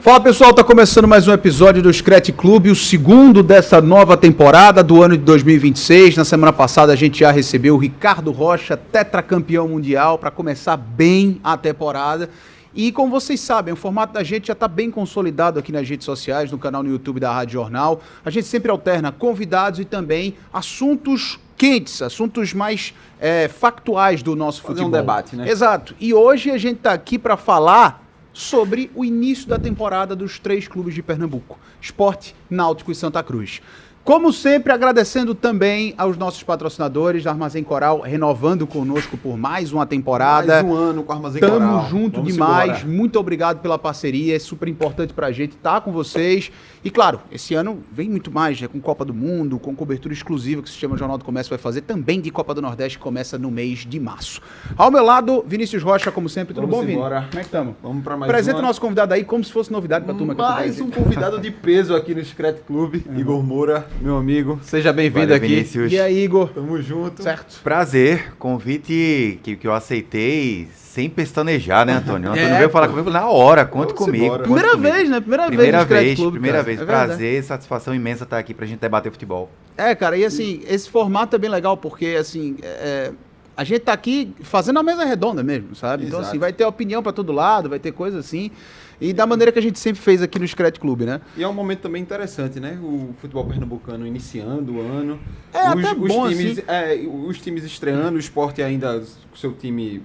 Fala pessoal, tá começando mais um episódio do Scratch Club, o segundo dessa nova temporada do ano de 2026. Na semana passada a gente já recebeu o Ricardo Rocha, tetracampeão mundial, para começar bem a temporada. E como vocês sabem, o formato da gente já está bem consolidado aqui nas redes sociais, no canal no YouTube da Rádio Jornal. A gente sempre alterna convidados e também assuntos quentes, assuntos mais factuais do nosso futebol. Fazer um debate, né? Exato. E hoje a gente está aqui para falar sobre o início da temporada dos 3 clubes de Pernambuco, Sport, Náutico e Santa Cruz. Como sempre, agradecendo também aos nossos patrocinadores da Armazém Coral, renovando conosco por mais uma temporada. Mais um ano com a Armazém Coral. Tamo junto Vamos demais, embora. muito obrigado pela parceria, é super importante pra gente estar com vocês. E claro, esse ano vem muito mais, né, com Copa do Mundo, com cobertura exclusiva que o Sistema Jornal do Comércio vai fazer, também de Copa do Nordeste, que começa no mês de março. Ao meu lado, Vinícius Rocha, como sempre. Tudo bom, Vini? Embora. Como é que estamos? Vamos para mais Apresenta uma. o nosso convidado aí como se fosse novidade pra turma. Mais um convidado de peso aqui no Scratch Club, Igor Moura, meu amigo. Seja bem-vindo Valeu, aqui. Vinícius. E aí, Igor? Tamo junto. Certo? Prazer, convite que eu aceitei sem pestanejar, né, Antônio? O Antônio veio falar comigo na hora, conta Vamos comigo. embora. conta Primeira comigo. vez, né? Primeira Primeira vez. É verdade. Prazer, satisfação imensa estar aqui pra gente debater futebol. Cara, e assim, esse formato é bem legal porque, assim, a gente tá aqui fazendo a mesa redonda mesmo, sabe? Então, Exato. assim, vai ter opinião pra todo lado, vai ter coisa assim. E da maneira que a gente sempre fez aqui no Scratch Club, né? E é um momento também interessante, né? O futebol pernambucano iniciando o ano. Até bom, times, assim. os times estreando, o Sport ainda, o seu time...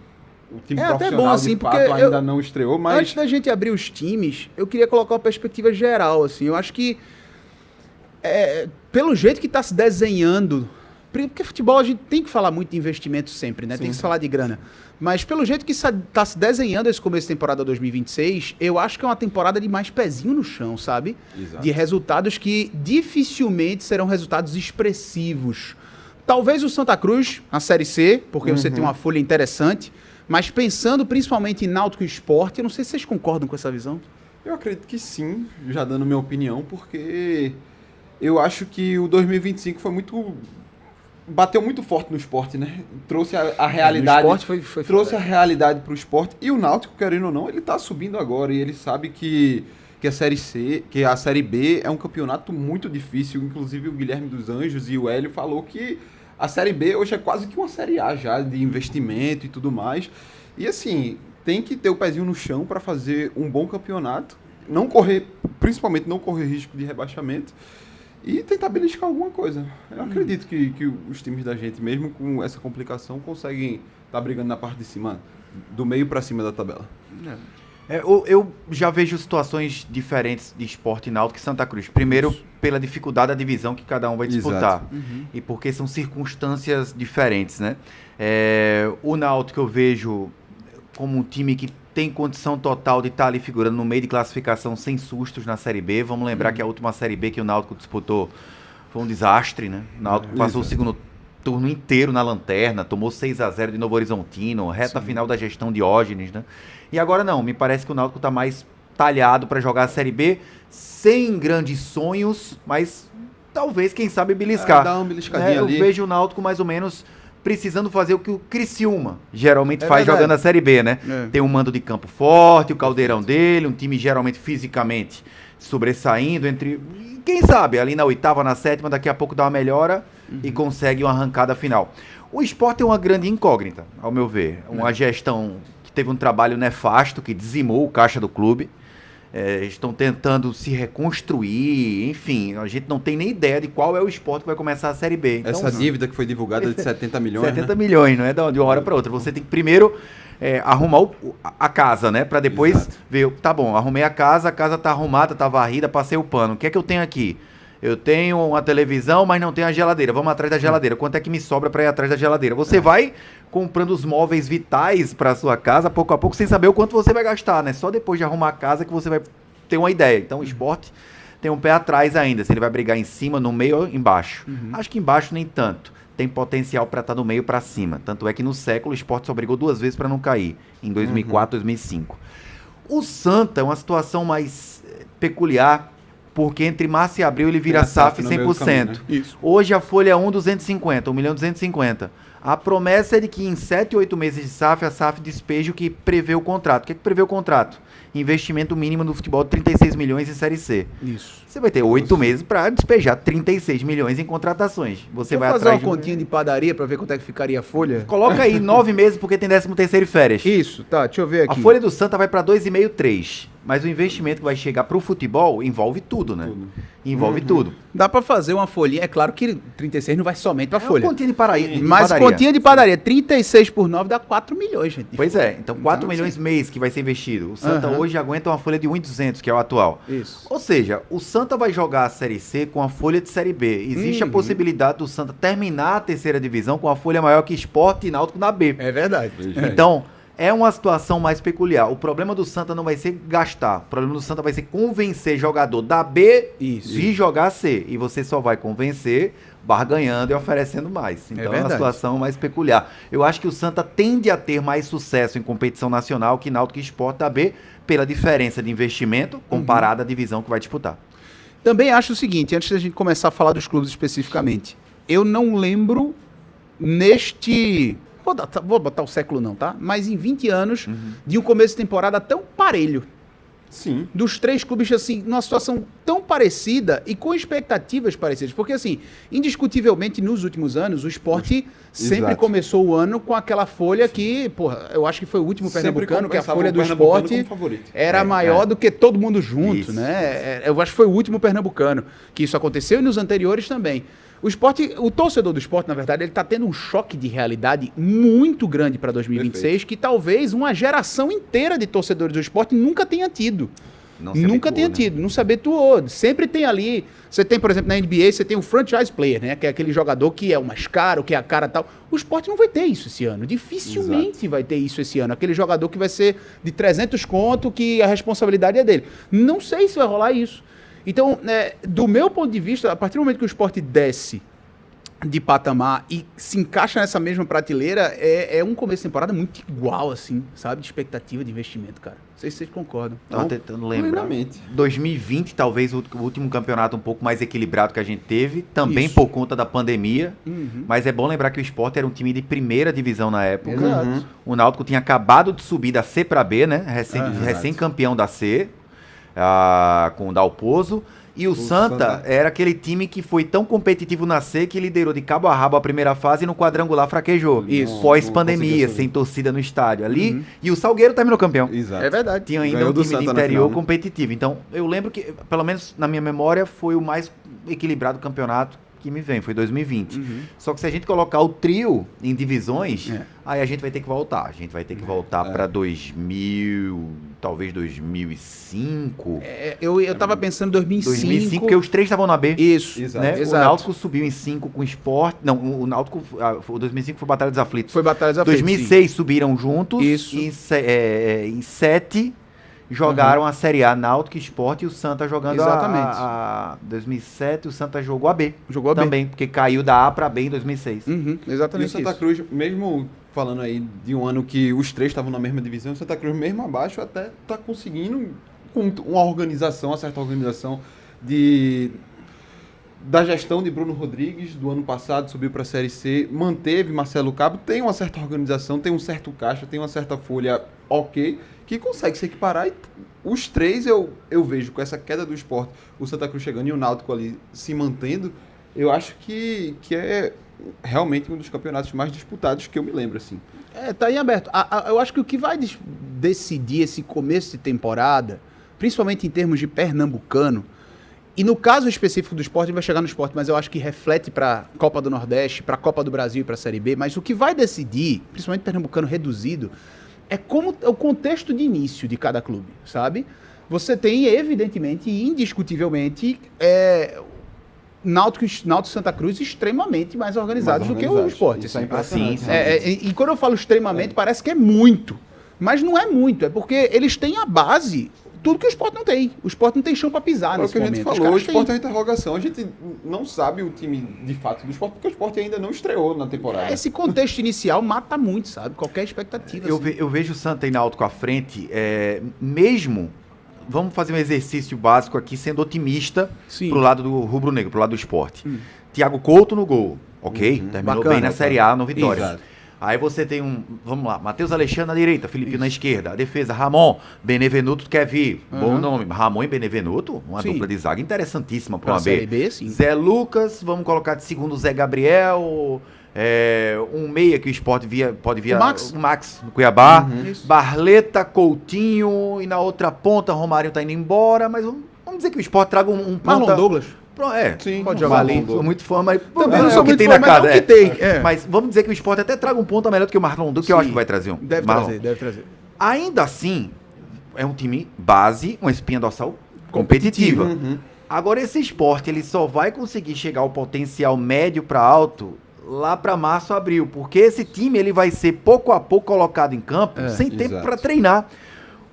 O time Até profissional, bom, assim, de porque fato, ainda não estreou, mas... Antes da gente abrir os times, eu queria colocar uma perspectiva geral, assim. Eu acho que, pelo jeito que tá se desenhando... Porque futebol a gente tem que falar muito de investimento sempre, né? Sim. Tem que se falar de grana. Mas pelo jeito que tá se desenhando esse começo de temporada 2026, eu acho que é uma temporada de mais pezinho no chão, sabe? Exato. De resultados que dificilmente serão resultados expressivos. Talvez o Santa Cruz, a Série C, porque você tem uma folha interessante, mas pensando principalmente em Náutico e Sport, eu não sei se vocês concordam com essa visão. Eu acredito que sim, já dando minha opinião, porque eu acho que o 2025 foi muito... Bateu muito forte no esporte, né? Trouxe a realidade. No esporte foi trouxe foda. a realidade pro esporte. E o Náutico, querendo ou não, ele tá subindo agora. E ele sabe que a Série C, que a Série B é um campeonato muito difícil. Inclusive o Guilherme dos Anjos e o Hélio falou que a Série B hoje é quase que uma Série A já, de investimento e tudo mais. E assim, tem que ter o pezinho no chão para fazer um bom campeonato. Não correr, principalmente não correr risco de rebaixamento. E tentar beliscar alguma coisa. Eu acredito que os times da gente, mesmo com essa complicação, conseguem estar brigando na parte de cima, do meio para cima da tabela. Eu já vejo situações diferentes de Sport e Náutico e Santa Cruz. Primeiro, pela dificuldade da divisão que cada um vai disputar. E porque são circunstâncias diferentes, né? O Náutico eu vejo como um time que tem condição total de estar ali figurando no meio de classificação sem sustos na Série B. Vamos lembrar que a última Série B que o Náutico disputou foi um desastre, né? O Náutico passou o segundo turno inteiro na lanterna, tomou 6-0 de Novo Horizontino, reta final da gestão Diógenes, né? E agora não, me parece que o Náutico está mais talhado para jogar a Série B, sem grandes sonhos, mas talvez, quem sabe, beliscar. Dá uma beliscadinha ali. Eu vejo o Náutico mais ou menos precisando fazer o que o Criciúma geralmente faz verdade. jogando a Série B, né? Tem um mando de campo forte, o caldeirão dele, um time geralmente fisicamente sobressaindo entre... Quem sabe, ali na 8ª, na 7ª, daqui a pouco dá uma melhora e consegue uma arrancada final. O Sport é uma grande incógnita, ao meu ver. Uma gestão que teve um trabalho nefasto, que dizimou o caixa do clube. Estão tentando se reconstruir, enfim, a gente não tem nem ideia de qual é o Sport que vai começar a Série B. Então, Essa dívida que foi divulgada de 70 milhões, 70 né? milhões, não é de uma hora para outra. Você tem que primeiro arrumar a casa, né? Para depois Exato. ver, tá bom, arrumei a casa tá arrumada, tá varrida, passei o pano. O que é que eu tenho aqui? Eu tenho uma televisão, mas não tenho a geladeira. Vamos atrás da geladeira. Quanto é que me sobra para ir atrás da geladeira? Você vai comprando os móveis vitais para sua casa, pouco a pouco, sem saber o quanto você vai gastar, né? Só depois de arrumar a casa que você vai ter uma ideia. Então, o Sport tem um pé atrás ainda. Se ele vai brigar em cima, no meio ou embaixo. Acho que embaixo nem tanto. Tem potencial para estar no meio para cima. Tanto é que no século o Sport só brigou 2 vezes para não cair. Em 2004 e 2005. O Santa é uma situação mais peculiar, porque entre março e abril ele vira SAF no meio do 100%. caminho, né? Isso. Hoje a folha é 1,250, 1.250.000. A promessa é de que em 7, 8 meses de SAF, a SAF despeje o que prevê o contrato. O que é que prevê o contrato? Investimento mínimo no futebol de 36 milhões em Série C. Isso. Você vai ter 8 meses para despejar 36 milhões em contratações. Você vai fazer atrás uma continha de padaria pra ver quanto é que ficaria a folha? Coloca aí 9 meses porque tem 13º e férias. Isso, tá, deixa eu ver aqui. A folha do Santa vai para 2,5, 3. Mas o investimento que vai chegar pro futebol envolve tudo, né? Tudo. Envolve tudo. Dá pra fazer uma folhinha, é claro que 36 não vai somente pra É folha. uma continha de Paraíba. Mas continha de padaria, 36 por 9 dá 4 milhões, gente. Pois é, então 4 Então, milhões mês que vai ser investido. O Santa Aham. hoje aguenta uma folha de 1.200, que é o atual. Isso. Ou seja, o Santa vai jogar a Série C com a folha de Série B. Existe a possibilidade do Santa terminar a terceira divisão com a folha maior que Sport e Náutico na B. É verdade. Então, é uma situação mais peculiar. O problema do Santa não vai ser gastar. O problema do Santa vai ser convencer jogador da B Isso. de jogar a C. E você só vai convencer barganhando e oferecendo mais. Então é uma verdade. situação mais peculiar. Eu acho que o Santa tende a ter mais sucesso em competição nacional que Náutico e Sport da B pela diferença de investimento comparada à divisão que vai disputar. Também acho o seguinte, antes da gente começar a falar dos clubes especificamente, eu não lembro neste... Vou botar o século não, tá? Mas em 20 anos, de um começo de temporada tão parelho. Sim. Dos três clubes, assim, numa situação tão parecida e com expectativas parecidas. Porque, assim, indiscutivelmente, nos últimos anos, o Sport sempre Exato. começou o ano com aquela folha que, porra, eu acho que foi o último Sempre pernambucano, que a compensava folha o do pernambucano Sport como favorito. era maior do que todo mundo junto, Isso, né? Eu acho que foi o último pernambucano que isso aconteceu e nos anteriores também. O torcedor do Sport, na verdade, ele tá tendo um choque de realidade muito grande para 2026, que talvez uma geração inteira de torcedores do Sport nunca tenha tido. Não se Nunca habituou, tenha né? tido, não se habituou. Sempre tem ali. Você tem, por exemplo, na NBA, você tem o franchise player, né? Que é aquele jogador que é o mais caro, que é a cara tal. O Sport não vai ter isso esse ano. Dificilmente vai ter isso esse ano. Aquele jogador que vai ser de 300 conto, que a responsabilidade é dele. Não sei se vai rolar isso. Então, do meu ponto de vista, a partir do momento que o Sport desce de patamar e se encaixa nessa mesma prateleira, é um começo de temporada muito igual, assim, sabe? De expectativa de investimento, cara. Não sei se vocês concordam. Tava tentando lembrar. Plenamente. 2020, talvez o último campeonato um pouco mais equilibrado que a gente teve, também Isso. por conta da pandemia. Uhum. Mas é bom lembrar que o Sport era um time de primeira divisão na época. Exato. O Náutico tinha acabado de subir da C para B, né? Recém-campeão da C, com o Dalpozo. E o Santa era aquele time que foi tão competitivo na C que liderou de cabo a rabo a primeira fase e no quadrangular fraquejou. Isso. Pós-pandemia, Não conseguiu sem torcida no estádio ali. E o Salgueiro terminou campeão. Exato. É verdade. Tinha ainda Ganhou um do time de Santa na interior final, né? competitivo. Então, eu lembro que, pelo menos na minha memória, foi o mais equilibrado campeonato que me vem, foi 2020. Só que se a gente colocar o trio em divisões, aí a gente vai ter que voltar. A gente vai ter que voltar para 2000, talvez 2005. Eu tava pensando em 2005. 2005, porque os três estavam na B. Isso, Exato. Né? O exato. Náutico subiu em 5 com o Sport. Não, o Náutico, o 2005 foi Batalha dos Aflitos. Foi Batalhas Aflitos, 2006 subiram juntos. Isso. E em 7 jogaram a Série A, Náutico, Sport e o Santa jogando Exatamente. a 2007, o Santa jogou a B. Jogou a B. Também, porque caiu da A para B em 2006. Uhum, E o exatamente Santa isso. Cruz, mesmo falando aí de um ano que os três estavam na mesma divisão, o Santa Cruz, mesmo abaixo, até tá conseguindo, com uma organização, uma certa organização da gestão de Bruno Rodrigues, do ano passado, subiu para a Série C, manteve Marcelo Cabo, tem uma certa organização, tem um certo caixa, tem uma certa folha ok, que consegue se equiparar. E os três eu vejo com essa queda do Sport, o Santa Cruz chegando e o Náutico ali se mantendo, eu acho que é realmente um dos campeonatos mais disputados que eu me lembro, assim. Tá aí aberto. Eu acho que o que vai decidir esse começo de temporada, principalmente em termos de pernambucano, e no caso específico do Sport, vai chegar no Sport, mas eu acho que reflete para a Copa do Nordeste, para a Copa do Brasil e para a Série B, mas o que vai decidir, principalmente pernambucano reduzido, é como o contexto de início de cada clube, sabe? Você tem, evidentemente e indiscutivelmente, Náutico e Santa Cruz extremamente mais organizados do que o Sport. Isso é assim. impressionante. E quando eu falo extremamente, parece que é muito. Mas não é muito, é porque eles têm a base, tudo que o Sport não tem. O Sport não tem chão para pisar É o nesse que a momento. gente Os falou, o caras Sport é têm. uma interrogação. A gente não sabe o time de fato do Sport, porque o Sport ainda não estreou na temporada. Esse contexto inicial mata muito, sabe? Qualquer expectativa. assim. Eu vejo o Santa e Náutico à frente, mesmo vamos fazer um exercício básico aqui, sendo otimista pro lado do rubro-negro, pro lado do esporte. Thiago Couto no gol, ok? Terminou Bacana, bem na Série A, no Vitória. Exato. Aí você tem vamos lá, Matheus Alexandre na direita, Filipinho na esquerda, a defesa, Ramon, Benevenuto quer vir, bom nome, Ramon e Benevenuto, uma dupla de zaga interessantíssima para uma Série B. B, sim. Zé Lucas, vamos colocar de segundo Zé Gabriel, um meia que o Sport pode vir, o Max no Cuiabá, Isso. Barleta, Coutinho, e na outra ponta, Romário tá indo embora, mas vamos dizer que o Sport traga um ponta... Marlon Douglas. Sim, pode jogar ali. Sou muito fã, mas Também não é sou o que muito tem fã, na mas casa. é o que tem. É. Mas vamos dizer que o Sport até traga um ponta melhor do que o Marlon Douglas, que eu acho que vai trazer um. Deve Marlon. trazer. Ainda assim, é um time base, uma espinha dorsal competitiva. Agora, esse Sport, ele só vai conseguir chegar ao potencial médio para alto lá para março, abril, porque esse time ele vai ser pouco a pouco colocado em campo, sem tempo para treinar.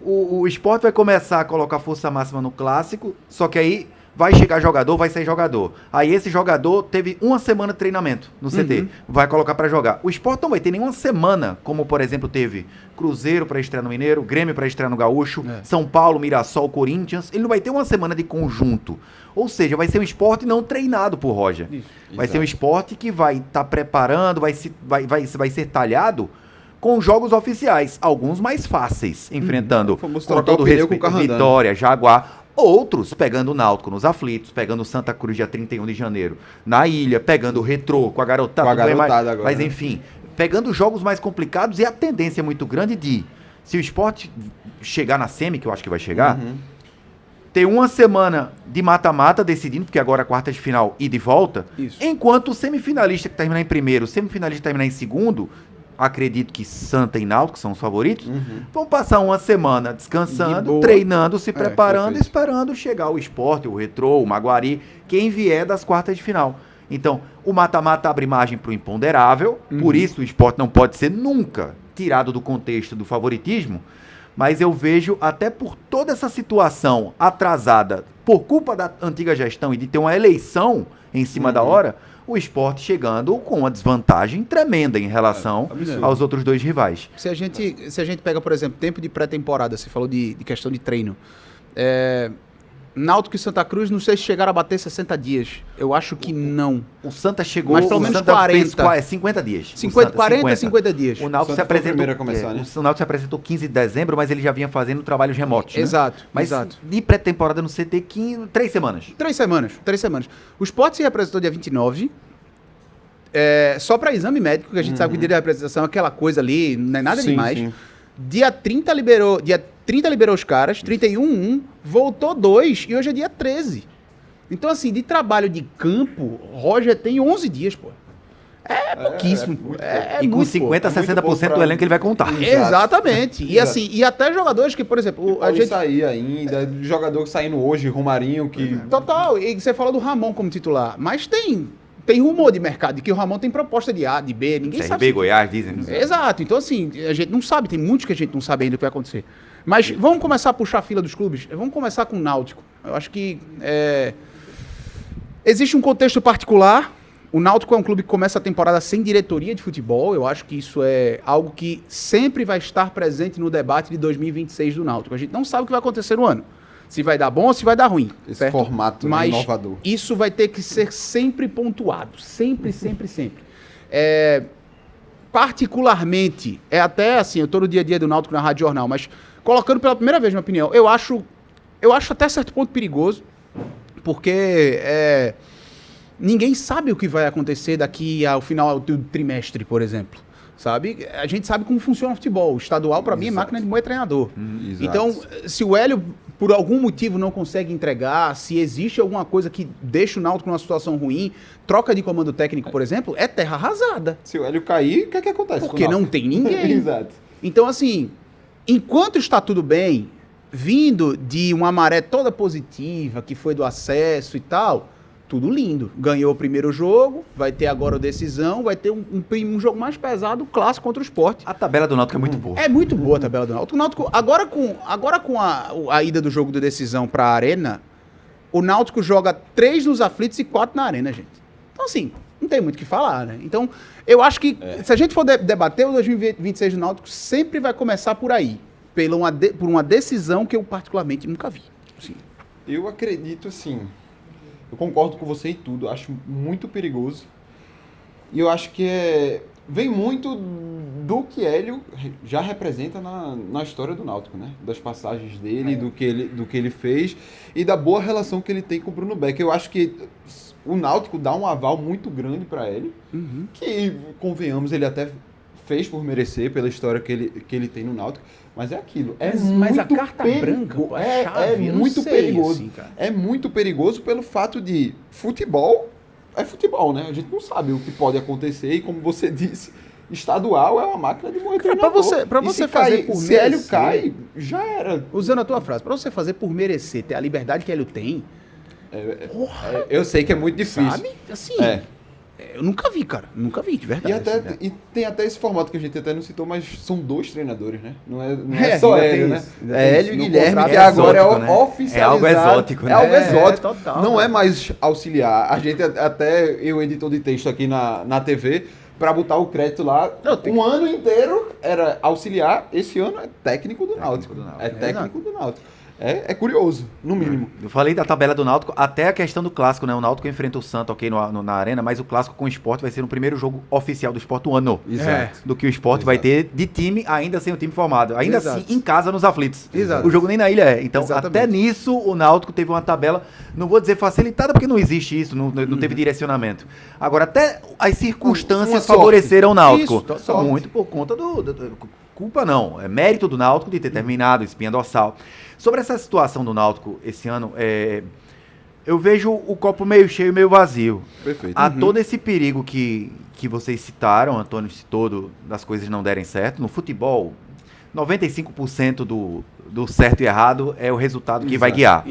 O Sport vai começar a colocar força máxima no clássico, só que aí vai chegar jogador, vai sair jogador. Aí esse jogador teve uma semana de treinamento no CT, vai colocar para jogar. O Sport não vai ter nenhuma semana, como por exemplo teve Cruzeiro para estrear no Mineiro, Grêmio para estrear no Gaúcho, São Paulo, Mirassol, Corinthians. Ele não vai ter uma semana de conjunto. Ou seja, vai ser um Sport não treinado por Roger. Vai ser um Sport que vai estar preparando, vai ser talhado com jogos oficiais, alguns mais fáceis, enfrentando Vamos com trocar todo o pneu com o respeito, carro andando. Vitória, Jaguar. Outros pegando o Náutico nos aflitos, pegando o Santa Cruz dia 31 de janeiro na ilha, pegando o Retrô com a garotada. Com a garotada agora, mas né? enfim, pegando jogos mais complicados e a tendência é muito grande de, se o Sport chegar na semi, que eu acho que vai chegar, ter uma semana de mata-mata decidindo, porque agora é quarta de final e de volta, enquanto o semifinalista que terminar em primeiro, o semifinalista que terminar em segundo, acredito que Santa e Náutico são os favoritos, vão passar uma semana descansando, treinando, se preparando, perfeito. esperando chegar o Sport, o Retrô, o Maguari, quem vier das quartas de final. Então, o mata-mata abre margem para o imponderável, por isso o Sport não pode ser nunca tirado do contexto do favoritismo, mas eu vejo, até por toda essa situação atrasada, por culpa da antiga gestão e de ter uma eleição em cima da hora, o Sport chegando com uma desvantagem tremenda em relação aos outros dois rivais. Se a gente pega, por exemplo, tempo de pré-temporada, você falou de questão de treino. Náutico e Santa Cruz, não sei se chegaram a bater 60 dias. Eu acho que não. O Santa chegou... Mas pelo menos Santa 40. Fez 50 dias. 50 dias. O Náutico se Santa foi o apresentou... primeiro a começar, né? O Náutico se apresentou 15 de dezembro, mas ele já vinha fazendo trabalhos remotos, né? Exato, Mas exato. de pré-temporada no CT, 3 semanas. 3 semanas. O Sport se representou dia 29, só para exame médico, que a gente sabe que o dia de representação é aquela coisa ali, não é nada Sim, demais. sim. Dia 30 liberou os caras, 31, voltou 2 e hoje é dia 13. Então, assim, de trabalho de campo, Roger tem 11 dias, pô. É pouquíssimo, pô. E com 50% a 60% do elenco ele vai contar. Exatamente. E assim, e até jogadores que, por exemplo, a gente... sair ainda, jogador saindo hoje, Romarinho, que... Total, e você falou do Ramon como titular, mas tem rumor de mercado de que o Ramon tem proposta de A, de B, ninguém sabe. CRB, Goiás, dizem. Exato, então assim, a gente não sabe, tem muitos que a gente não sabe ainda o que vai acontecer. Mas vamos começar a puxar a fila dos clubes, vamos começar com o Náutico. Eu acho que existe um contexto particular, o Náutico é um clube que começa a temporada sem diretoria de futebol, eu acho que isso é algo que sempre vai estar presente no debate de 2026 do Náutico. A gente não sabe o que vai acontecer no ano. Se vai dar bom ou se vai dar ruim. Esse certo? formato Mas inovador. isso vai ter que ser sempre pontuado. Sempre. Particularmente, até assim, eu estou no dia a dia do Náutico na Rádio Jornal, mas colocando pela primeira vez minha opinião, eu acho até certo ponto perigoso, porque ninguém sabe o que vai acontecer daqui ao final do trimestre, por exemplo. Sabe? A gente sabe como funciona o futebol. O estadual, para mim, é máquina de moer treinador. Então, se o Hélio, por algum motivo, não consegue entregar, se existe alguma coisa que deixa o Náutico numa situação ruim, troca de comando técnico, por exemplo, é terra arrasada. Se o Hélio cair, o que é que acontece? Porque não tem ninguém. Exato. Então, assim, enquanto está tudo bem, vindo de uma maré toda positiva, que foi do acesso e tal... Tudo lindo. Ganhou o primeiro jogo, vai ter agora a decisão, vai ter um jogo mais pesado, clássico contra o Sport. A tabela do Náutico é muito boa. É muito boa a tabela do Náutico. O Náutico agora com a ida do jogo de decisão para a Arena, o Náutico joga 3 nos aflitos e 4 na Arena, gente. Então, assim, não tem muito o que falar, né? Então, eu acho que se a gente for debater o 2026 do Náutico, sempre vai começar por aí. por uma decisão que eu particularmente nunca vi. Assim. Eu acredito, assim, eu concordo com você em tudo, acho muito perigoso. E eu acho que vem muito do que Hélio já representa na história do Náutico, né? Das passagens dele, do que ele fez e da boa relação que ele tem com o Bruno Beck. Eu acho que o Náutico dá um aval muito grande para ele, que, convenhamos, ele até fez por merecer pela história que ele tem no Náutico, mas é aquilo. Mas a carta branca é muito perigoso. Assim, é muito perigoso pelo fato de futebol é futebol, né? A gente não sabe o que pode acontecer e, como você disse, estadual é uma máquina de moer treinador. Pra você fazer por merecer, se Hélio cai, já era. Usando a tua frase, pra você fazer por merecer, ter a liberdade que Hélio tem... eu sei que é muito difícil. Sabe? Assim... Eu nunca vi, cara. Nunca vi, de verdade. E tem até esse formato que a gente até não citou, mas são 2 treinadores, né? Não é só Hélio, né? É Hélio e Guilherme, que agora é oficializado. É algo exótico, né? É algo exótico. Total, não é mais auxiliar. A gente até, eu editor de texto aqui na TV, para botar o crédito lá, um ano inteiro era auxiliar, esse ano é técnico do Náutico. É técnico do Náutico. É curioso, no mínimo. Eu falei da tabela do Náutico, até a questão do clássico, né? O Náutico enfrenta o Santos, na arena, mas o clássico com o Sport vai ser o primeiro jogo oficial do Sport do ano. Exato. Do que o Sport vai ter de time, ainda sem o time formado. Ainda assim, em casa, nos aflitos. Exato. O jogo nem na ilha é. Então, até nisso, o Náutico teve uma tabela, não vou dizer facilitada, porque não existe isso, não teve direcionamento. Agora, até as circunstâncias favoreceram o Náutico. Isso, muito por conta culpa não, é mérito do Náutico de ter terminado, espinha dorsal. Sobre essa situação do Náutico esse ano, eu vejo o copo meio cheio e meio vazio. Perfeito. Há todo esse perigo que vocês citaram, o Antônio citou, das coisas não derem certo. No futebol, 95% do certo e errado é o resultado que vai guiar.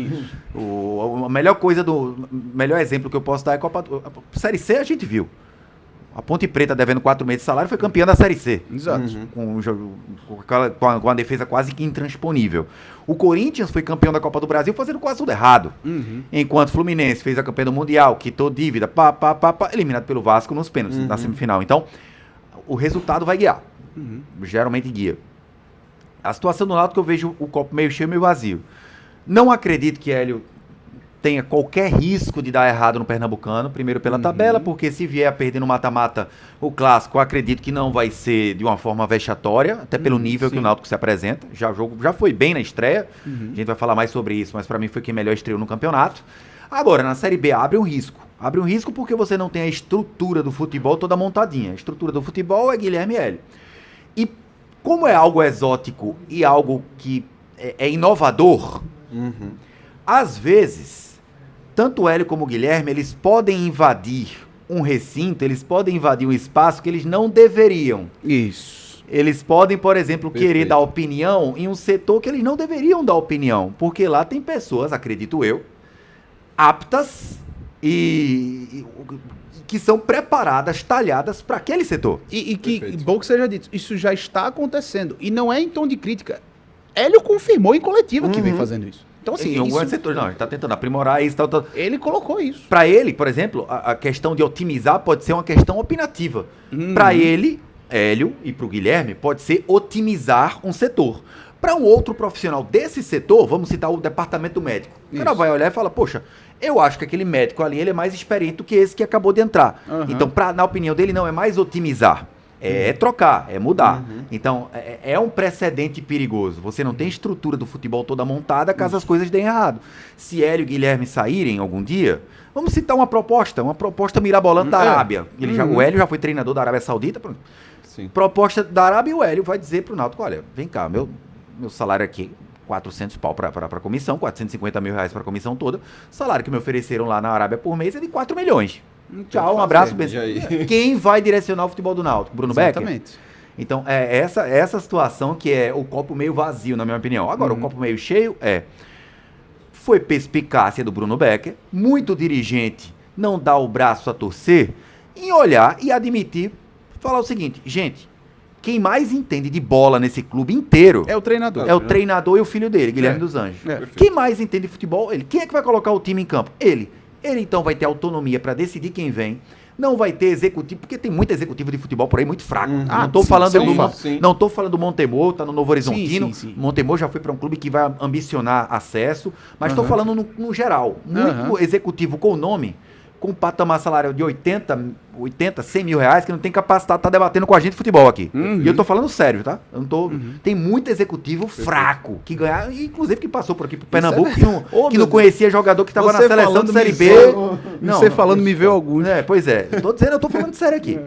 A melhor exemplo que eu posso dar é a Copa Série C, a gente viu. A Ponte Preta, devendo 4 meses de salário, foi campeã da Série C. Exato. Com a defesa quase que intransponível. O Corinthians foi campeão da Copa do Brasil fazendo quase tudo errado. Enquanto o Fluminense fez a campanha do Mundial, quitou dívida, eliminado pelo Vasco nos pênaltis, na semifinal. Então, o resultado vai guiar. Geralmente guia. A situação do Náutico, eu vejo o copo meio cheio e meio vazio. Não acredito que Hélio tenha qualquer risco de dar errado no Pernambucano, primeiro pela tabela, porque se vier a perder no mata-mata o clássico, eu acredito que não vai ser de uma forma vexatória, até pelo nível que o Náutico se apresenta. O jogo já foi bem na estreia, a gente vai falar mais sobre isso, mas para mim foi quem melhor estreou no campeonato. Agora, na Série B, abre um risco. Abre um risco porque você não tem a estrutura do futebol toda montadinha. A estrutura do futebol é Guilherme e Hélio. E como é algo exótico e algo que é inovador, às vezes... Tanto o Hélio como o Guilherme, eles podem invadir um recinto, eles podem invadir um espaço que eles não deveriam. Isso. Eles podem, por exemplo, querer dar opinião em um setor que eles não deveriam dar opinião. Porque lá tem pessoas, acredito eu, aptas e que são preparadas, talhadas para aquele setor. E bom que seja dito, isso já está acontecendo. E não é em tom de crítica. Hélio confirmou em coletiva que vem fazendo isso. Então, assim, em alguns setores, não, ele está tentando aprimorar isso. Ele colocou isso. Para ele, por exemplo, a questão de otimizar pode ser uma questão opinativa. Para ele, Hélio, e para o Guilherme, pode ser otimizar um setor. Para um outro profissional desse setor, vamos citar o departamento médico. O cara vai olhar e fala, poxa, eu acho que aquele médico ali ele é mais experiente do que esse que acabou de entrar. Então, na opinião dele, não é mais otimizar. É trocar, é mudar. Então, é um precedente perigoso. Você não tem estrutura do futebol toda montada caso as coisas deem errado. Se Hélio e Guilherme saírem algum dia, vamos citar uma proposta mirabolante da Arábia. O Hélio já foi treinador da Arábia Saudita. Proposta da Arábia, e o Hélio vai dizer pro Náutico, olha, vem cá, meu salário aqui, 400 pau para a comissão, 450 mil reais para a comissão toda. O salário que me ofereceram lá na Arábia por mês é de 4 milhões. Tchau, um abraço. Quem vai direcionar o futebol do Náutico? Bruno Becker? Exatamente. Então, essa situação que é o copo meio vazio, na minha opinião. Agora, o copo meio cheio foi perspicácia do Bruno Becker, muito dirigente não dá o braço a torcer, em olhar e admitir, falar o seguinte, gente, quem mais entende de bola nesse clube inteiro é o treinador. É o treinador e o filho dele, Guilherme dos Anjos. Quem mais entende de futebol? Ele. Quem é que vai colocar o time em campo? Ele Ele então vai ter autonomia para decidir quem vem. Não vai ter executivo, porque tem muito executivo de futebol por aí muito fraco. Não tô falando não tô falando do Montemor, tá no Novo Horizontino. Sim. Montemor já foi para um clube que vai ambicionar acesso, mas estou falando no geral. Muito executivo com nome, com um patamar salarial de 80, 100 mil reais, que não tem capacidade de estar debatendo com a gente de futebol aqui. E eu tô falando sério, tá? Eu não tô, tem muito executivo fraco, que ganhar, inclusive que passou por aqui pro Pernambuco, que não conhecia jogador que estava na seleção de Série B. Você falando me veio alguns. Pois é, eu tô falando sério aqui.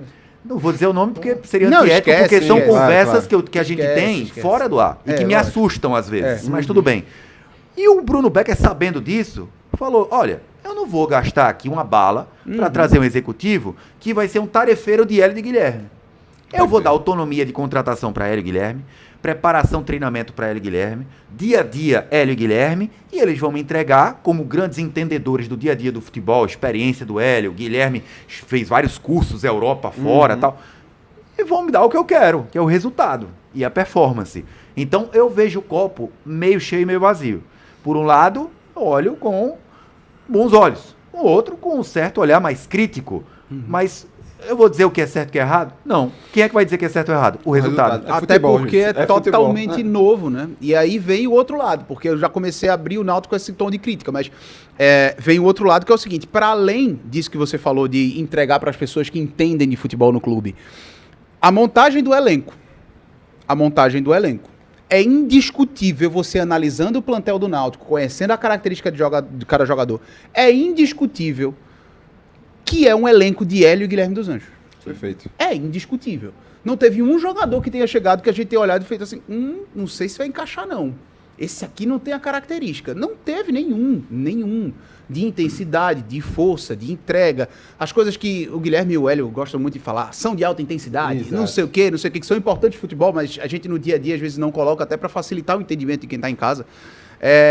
Não vou dizer o nome porque seria Não, antiético, esquece, porque são esquece. conversas Claro. que a gente tem Esquece. fora do ar e que me lógico. assustam às vezes, mas tudo bem. E o Bruno Becker, sabendo disso, falou, olha, eu não vou gastar aqui uma bala para trazer um executivo que vai ser um tarefeiro de Hélio e de Guilherme. Eu vou dar autonomia de contratação para Hélio e Guilherme, preparação, treinamento para Hélio e Guilherme, dia a dia Hélio e Guilherme, e eles vão me entregar como grandes entendedores do dia a dia do futebol, experiência do Hélio. Guilherme fez vários cursos Europa fora, tal. E vão me dar o que eu quero, que é o resultado e a performance. Então eu vejo o copo meio cheio e meio vazio. Por um lado, eu olho com bons olhos. O outro com um certo olhar mais crítico. Mas eu vou dizer o que é certo e o que é errado? Não. Quem é que vai dizer que é certo ou errado? O resultado. É Até futebol, porque gente. é totalmente futebol, né? novo, né? E aí vem o outro lado, porque eu já comecei a abrir o Náutico com esse tom de crítica, mas vem o outro lado que é o seguinte, para além disso que você falou de entregar para as pessoas que entendem de futebol no clube, a montagem do elenco, é indiscutível, você analisando o plantel do Náutico, conhecendo a característica de cada jogador, é indiscutível que é um elenco de Hélio e Guilherme dos Anjos. Perfeito. É indiscutível. Não teve um jogador que tenha chegado que a gente tenha olhado e feito assim, não sei se vai encaixar não. Esse aqui não tem a característica. Não teve nenhum. De intensidade, de força, de entrega. As coisas que o Guilherme e o Hélio gostam muito de falar, são de alta intensidade, Exato. não sei o que, que são importantes no futebol, mas a gente no dia a dia às vezes não coloca até para facilitar o entendimento de quem está em casa.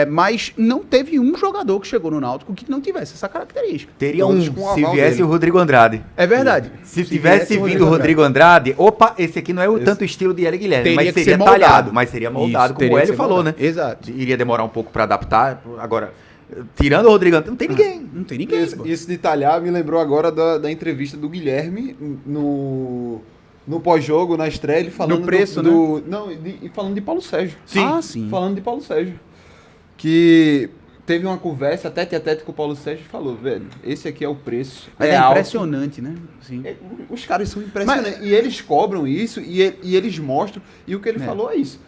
Mas não teve um jogador que chegou no Náutico que não tivesse essa característica. Teria Todos com o se aval viesse dele. o Rodrigo Andrade. É verdade. Se tivesse vindo o Rodrigo Andrade, opa, esse aqui não é o tanto estilo de Hélio e Guilherme, Teria mas que seria ser moldado. talhado, mas seria moldado, Isso, como teria o que Hélio ser falou, moldado. né? Exato. Iria demorar um pouco para adaptar. Agora, tirando o Rodrigo Andrade, não tem ninguém. Não tem ninguém. pô. Isso de talhar me lembrou agora da entrevista do Guilherme no pós-jogo, na estreia, ele falando No preço, Não, e falando de Paulo Sérgio. Sim. Ah, sim. Falando de Paulo Sérgio. Que teve uma conversa tete a tete com o Paulo Sérgio e falou, velho, esse aqui é o preço. Mas é alto. impressionante, né? Sim. Os caras são impressionantes. E eles cobram isso e eles mostram. E o que ele falou é isso.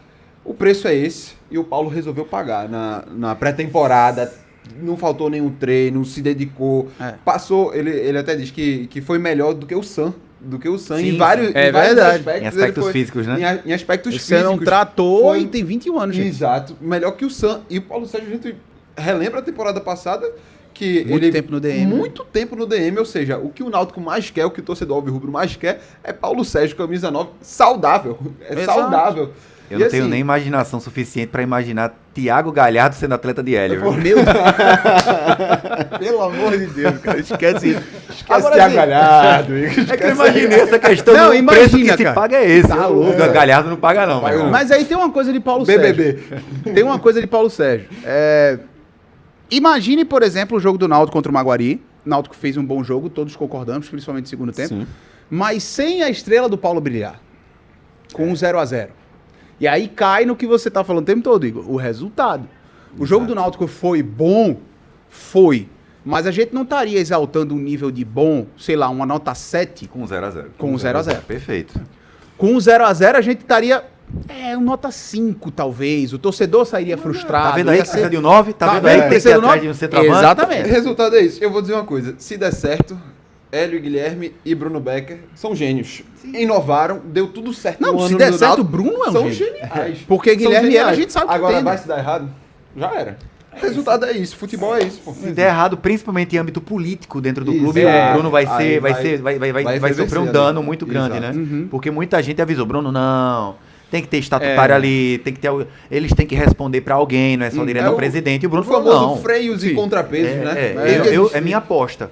O preço é esse. E o Paulo resolveu pagar na pré-temporada. Não faltou nenhum treino, se dedicou. Passou, ele até diz que foi melhor do que o Sam. Em vários, é em vários verdade. aspectos. Em aspectos ele físicos, né? Em aspecos Você físicos. não tratou foi- e tem 21 anos, gente. Exato. Melhor que o Sam. E o Paulo Sérgio, a gente relembra a temporada passada que Muito tempo no DM, Muito tempo no DM, ou seja, o que o Náutico mais quer, o que o torcedor alvirrubro mais quer, é Paulo Sérgio, camisa 9, saudável. Exato. Saudável. Eu E não tenho assim, nem imaginação suficiente para imaginar Thiago Galhardo sendo atleta de Hélio. viu? Meu Pelo amor de Deus, cara. Esquece isso. Esquece de agalhado. É que eu imaginei essa questão Não, do preço imagina, que se cara. paga é esse. Tá O louco. Galhardo não paga não. meu irmão. Mas aí tem uma coisa de Paulo BBB. Sérgio. Tem uma coisa de Paulo Sérgio. Imagine, por exemplo, o jogo do Náutico contra o Maguari. O Náutico fez um bom jogo, todos concordamos, principalmente no segundo tempo. Sim. Mas sem a estrela do Paulo brilhar. Com um 0-0. E aí cai no que você tá falando o tempo todo, Igor. O resultado. O jogo do Náutico foi bom? Foi. Mas a gente não estaria exaltando um nível de bom, sei lá, uma nota 7. Com 0x0. Com 0x0. Perfeito. Com 0-0 a gente estaria... um nota 5, talvez. O torcedor sairia frustrado. Tá vendo aí ia que precisa de um 9? Tá vendo vendo aí que que tem que precisa ir de um atrás 9? de um centroavante? O Exatamente. resultado é isso. Eu vou dizer uma coisa. Se der certo, Hélio e Guilherme e Bruno Becker são gênios. Inovaram, deu tudo certo Não, no se ano der do certo, Náutico. o Bruno é um São gênio. geniais. Porque São Guilherme e geniais. a gente sabe que Agora tem, né? vai se dar errado? Já era. O resultado é isso. Futebol é isso, pô. Se der errado, principalmente em âmbito político dentro do clube, Exato. o Bruno vai Aí vai sofrer um ali. dano muito grande, Exato. né? Porque muita gente avisou, Bruno, não. Tem que ter estatutário ali, tem que ter. Eles têm que responder pra alguém, não é só direto ao presidente. E o Bruno O falou, famoso não. freios e contrapesos, né? É minha aposta.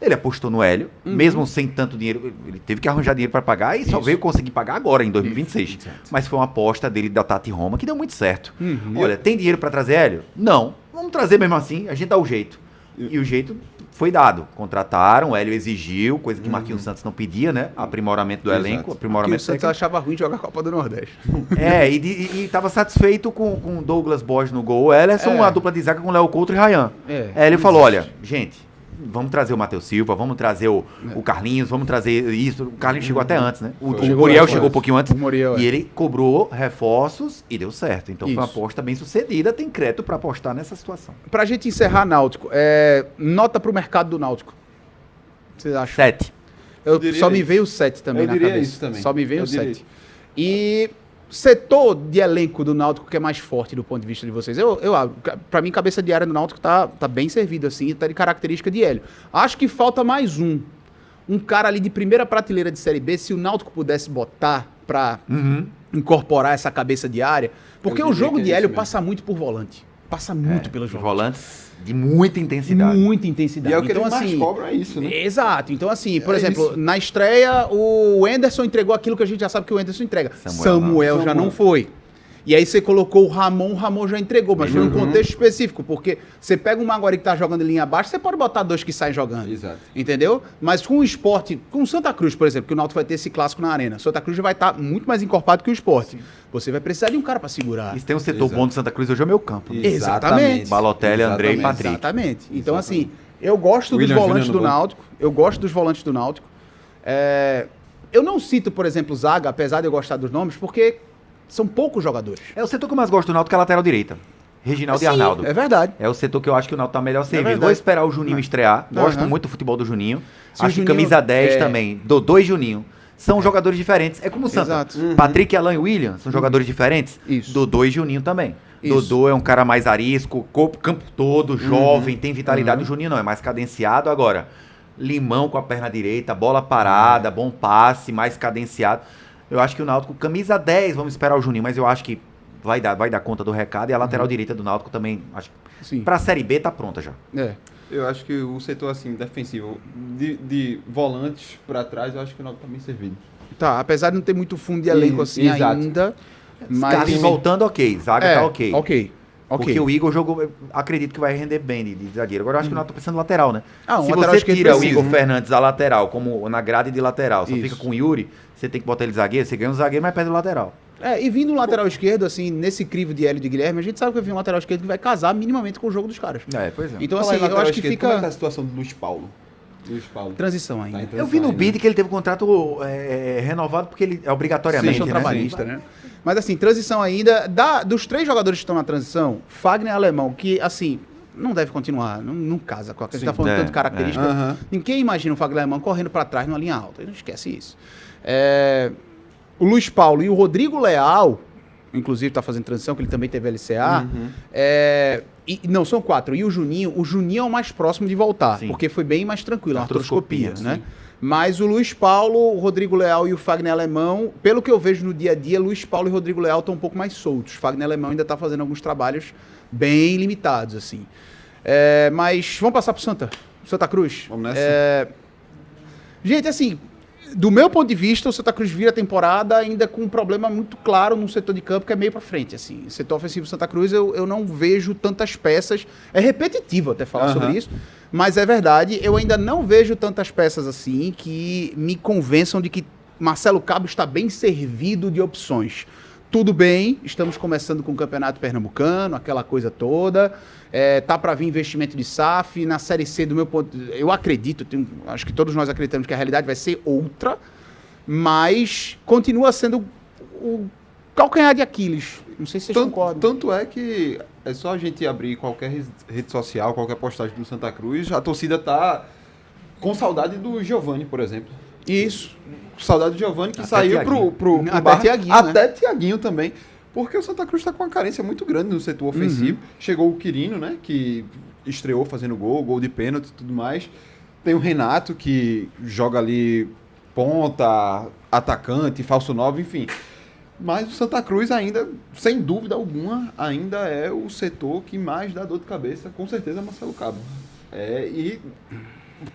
Ele apostou no Hélio, mesmo sem tanto dinheiro. Ele teve que arranjar dinheiro para pagar e só veio conseguir pagar agora, em 2026. Mas foi uma aposta dele da Tati Roma que deu muito certo. Olha, tem dinheiro para trazer Hélio? Não. Vamos trazer mesmo assim, a gente dá o jeito. E o jeito foi dado. Contrataram, o Hélio exigiu, coisa que Marquinhos Santos não pedia, né? Aprimoramento do elenco, Que aprimoramento o Santos técnico. achava ruim jogar a Copa do Nordeste. E estava satisfeito com Douglas Borges no gol, o Ellerson, a dupla de zaga com Léo Couto e Ryan. Hélio falou, olha, gente, vamos trazer o Matheus Silva, vamos trazer o Carlinhos, vamos trazer isso. O Carlinhos chegou até antes, né? O Muriel chegou um pouquinho antes. E ele cobrou reforços e deu certo. Então foi uma aposta bem sucedida, tem crédito para apostar nessa situação. Pra gente encerrar, Náutico, nota pro mercado do Náutico. Vocês acham? 7. Só me veio o 7 também na cabeça. Isso também. Só me veio o 7. E setor de elenco do Náutico que é mais forte do ponto de vista de vocês. Pra mim, cabeça de área do Náutico tá bem servido, assim, tá de característica de Hélio. Acho que falta mais um cara ali de primeira prateleira de Série B, se o Náutico pudesse botar pra incorporar essa cabeça de área, porque o jogo de Hélio passa muito por volante. Passa muito pelos volantes de muita intensidade. Muita intensidade. E é o que então, ele mais assim, cobra, é isso, né? Exato. Então, assim, por exemplo, na estreia, o Anderson entregou aquilo que a gente já sabe que o Anderson entrega. Samuel já não foi. E aí você colocou o Ramon já entregou, mas foi um contexto específico, porque você pega um Maguari que tá jogando em linha abaixo, você pode botar 2 que saem jogando. Exato. Entendeu? Mas com o Sport, com o Santa Cruz, por exemplo, que o Náutico vai ter esse clássico na arena, o Santa Cruz já vai estar muito mais encorpado que o Sport. Você vai precisar de um cara para segurar. E se tem um setor bom do Santa Cruz, hoje é o meu campo. Né? Exatamente. Balotelli, André e Patrick. Exatamente. Então, assim, eu gosto dos volantes do Náutico. Eu gosto dos volantes do Náutico. Eu não cito, por exemplo, Zaga, apesar de eu gostar dos nomes, porque são poucos jogadores. É o setor que eu mais gosto do Náutico, que é a lateral direita. Reginaldo e Arnaldo. É verdade. É o setor que eu acho que o Náutico tá melhor servido. Vou esperar o Juninho estrear. Gosto muito do futebol do Juninho. Acho que camisa 10 também. Dodô e Juninho. São jogadores diferentes. É como o Santa. Exato. Patrick, Alan e William são jogadores diferentes. Isso. Dodô e Juninho também. Dodô é um cara mais arisco, campo todo, jovem, tem vitalidade. O Juninho não, é mais cadenciado. Agora, Limão com a perna direita, bola parada, bom passe, mais cadenciado. Eu acho que o Náutico, camisa 10, vamos esperar o Juninho, mas eu acho que vai dar conta do recado. E a lateral direita do Náutico também, acho que pra Série B tá pronta já. Eu acho que o setor assim, defensivo, de volantes pra trás, eu acho que o Náutico tá bem servido. Tá, apesar de não ter muito fundo de elenco assim ainda. Mas Carlinhos voltando, ok. Zaga tá ok. Ok. Porque o Igor jogou, acredito que vai render bem de zagueiro. Agora eu acho que o Náutico tá pensando lateral, né? Se você tira o Igor Fernandes da lateral, como na grade de lateral, só fica com o Yuri, você tem que botar ele zagueiro, você ganha um zagueiro, mas perde o lateral. E vindo um lateral esquerdo, assim, nesse crivo de Hélio e de Guilherme, a gente sabe que vai vir um lateral esquerdo que vai casar minimamente com o jogo dos caras. Pois é. Então, assim, eu acho que fica... Como é que tá a situação do Luiz Paulo? Transição ainda. Eu vi no BID que ele teve um contrato renovado porque ele é obrigatoriamente, né? Trabalhista, né? Mas assim, transição ainda. Dos 3 jogadores que estão na transição, Fagner e Alemão, que assim, não deve continuar, não casa com a gente tá falando tanto de característica. Ninguém imagina o Fagner Alemão correndo para trás numa linha alta. Não esquece isso. O Luiz Paulo e o Rodrigo Leal, inclusive está fazendo transição, que ele também teve LCA. Não, são 4. E o Juninho é o mais próximo de voltar, porque foi bem mais tranquilo, uma artroscopia, né? Mas o Luiz Paulo, o Rodrigo Leal e o Fagner Alemão, pelo que eu vejo no dia a dia, Luiz Paulo e Rodrigo Leal estão um pouco mais soltos. Fagner Alemão ainda está fazendo alguns trabalhos bem limitados, assim. Mas vamos passar para Santa Cruz. Vamos nessa. Gente, assim, do meu ponto de vista, o Santa Cruz vira a temporada ainda com um problema muito claro no setor de campo, que é meio para frente, assim. O setor ofensivo do Santa Cruz, eu não vejo tantas peças. É repetitivo até falar sobre isso, mas é verdade. Eu ainda não vejo tantas peças assim que me convençam de que Marcelo Cabo está bem servido de opções. Tudo bem, estamos começando com o Campeonato Pernambucano, aquela coisa toda. Tá para vir investimento de SAF. Na Série C, do meu ponto, eu acredito, acho que todos nós acreditamos que a realidade vai ser outra, mas continua sendo o calcanhar de Aquiles. Não sei se vocês concordam. Tanto é que é só a gente abrir qualquer rede social, qualquer postagem do Santa Cruz, a torcida tá com saudade do Giovani, por exemplo. Isso. Saudade do Giovani, que saiu pro Thiaguinho, até Thiaguinho também. Porque o Santa Cruz está com uma carência muito grande no setor ofensivo. Chegou o Quirino, né? Que estreou fazendo gol de pênalti e tudo mais. Tem o Renato, que joga ali ponta, atacante, falso 9, enfim. Mas o Santa Cruz ainda, sem dúvida alguma, ainda é o setor que mais dá dor de cabeça, com certeza, Marcelo Cabo. E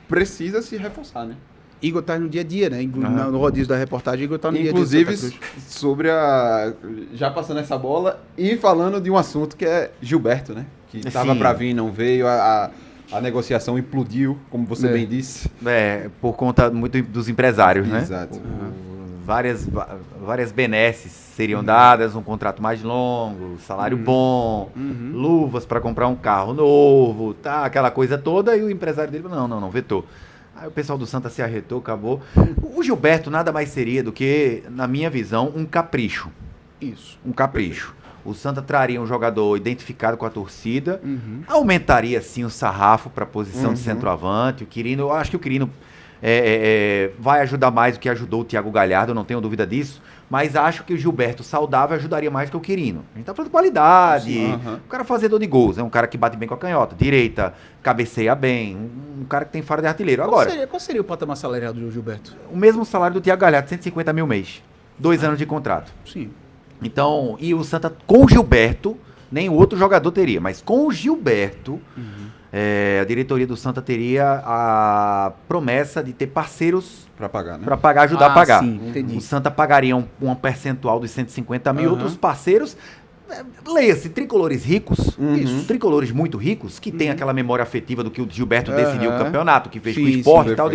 precisa se reforçar, né? Igor tá no dia a dia, né? No rodízio da reportagem, Igor tá no dia a dia. Inclusive, sobre já passando essa bola e falando de um assunto que é Gilberto, né? Que estava para vir, não veio. a negociação implodiu, como você bem disse. Por conta muito dos empresários, né? Exato. Várias benesses seriam dadas, um contrato mais longo, salário bom, luvas para comprar um carro novo, tá, aquela coisa toda, e o empresário dele falou, não, vetou. Aí o pessoal do Santa se arretou, acabou. O Gilberto nada mais seria do que, na minha visão, um capricho. Isso. Um capricho. O Santa traria um jogador identificado com a torcida, aumentaria sim o sarrafo para a posição de centroavante. O Quirino, eu acho que o Quirino vai ajudar mais do que ajudou o Thiago Galhardo, eu não tenho dúvida disso, mas acho que o Gilberto saudável ajudaria mais do que o Quirino. A gente tá falando de qualidade, o cara fazedor de gols, é um cara que bate bem com a canhota, direita, cabeceia bem, um cara que tem faro de artilheiro. Agora, Qual seria o patamar salarial do Gilberto? o mesmo salário do Thiago Galhardo, 150 mil mês, 2 anos de contrato. Sim. Então, e o Santa com o Gilberto, nem o outro jogador teria, mas com o Gilberto, a diretoria do Santa teria a promessa de ter parceiros Para pagar, né? para pagar, ajudar a pagar. Sim, entendi. O Santa pagaria um percentual dos 150 mil, outros parceiros, leia-se, tricolores ricos, tricolores muito ricos, que tem aquela memória afetiva do que o Gilberto decidiu o campeonato, que fez com o esporte e tal.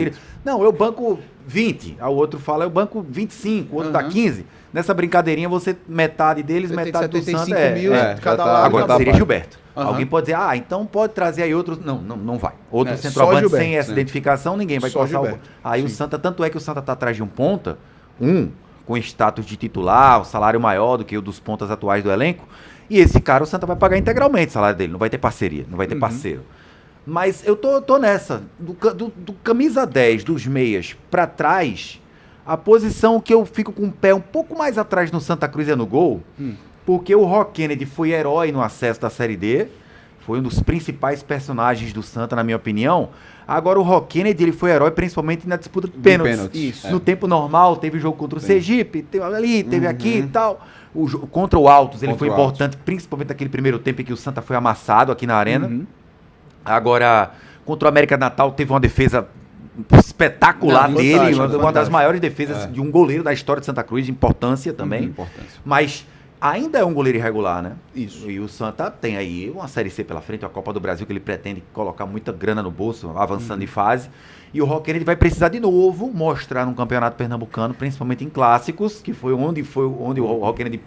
Não, eu banco 20, o outro fala, eu banco 25, o outro dá 15. Nessa brincadeirinha, metade deles, metade do Santa mil cada lado. Agora seria Gilberto. Alguém pode dizer, então pode trazer aí outros. Não vai. Outro centroavante sem essa identificação, ninguém vai passar o. Aí o Santa, tanto é que o Santa tá atrás de um ponta, com status de titular, o salário maior do que o dos pontas atuais do elenco, e esse cara o Santa vai pagar integralmente o salário dele, não vai ter parceria, não vai ter parceiro. Mas eu tô nessa, do camisa 10, dos meias pra trás, a posição que eu fico com o pé um pouco mais atrás no Santa Cruz é no gol, porque o Rock Kennedy foi herói no acesso da Série D, foi um dos principais personagens do Santa, na minha opinião. Agora o Rock Kennedy, ele foi herói principalmente na disputa de pênaltis. No tempo normal, teve jogo contra o Sergipe, teve ali, teve aqui e tal. Contra o Altos, ele foi importante, principalmente naquele primeiro tempo em que o Santa foi amassado aqui na arena. Agora, contra o América Natal, teve uma defesa espetacular dele, uma das maiores defesas de um goleiro da história de Santa Cruz, de importância também. Mas ainda é um goleiro irregular, né? Isso. E o Santa tem aí uma Série C pela frente, a Copa do Brasil, que ele pretende colocar muita grana no bolso, avançando de fase. E o Rock Kennedy vai precisar de novo mostrar no Campeonato Pernambucano, principalmente em clássicos, que foi onde o Rock Kennedy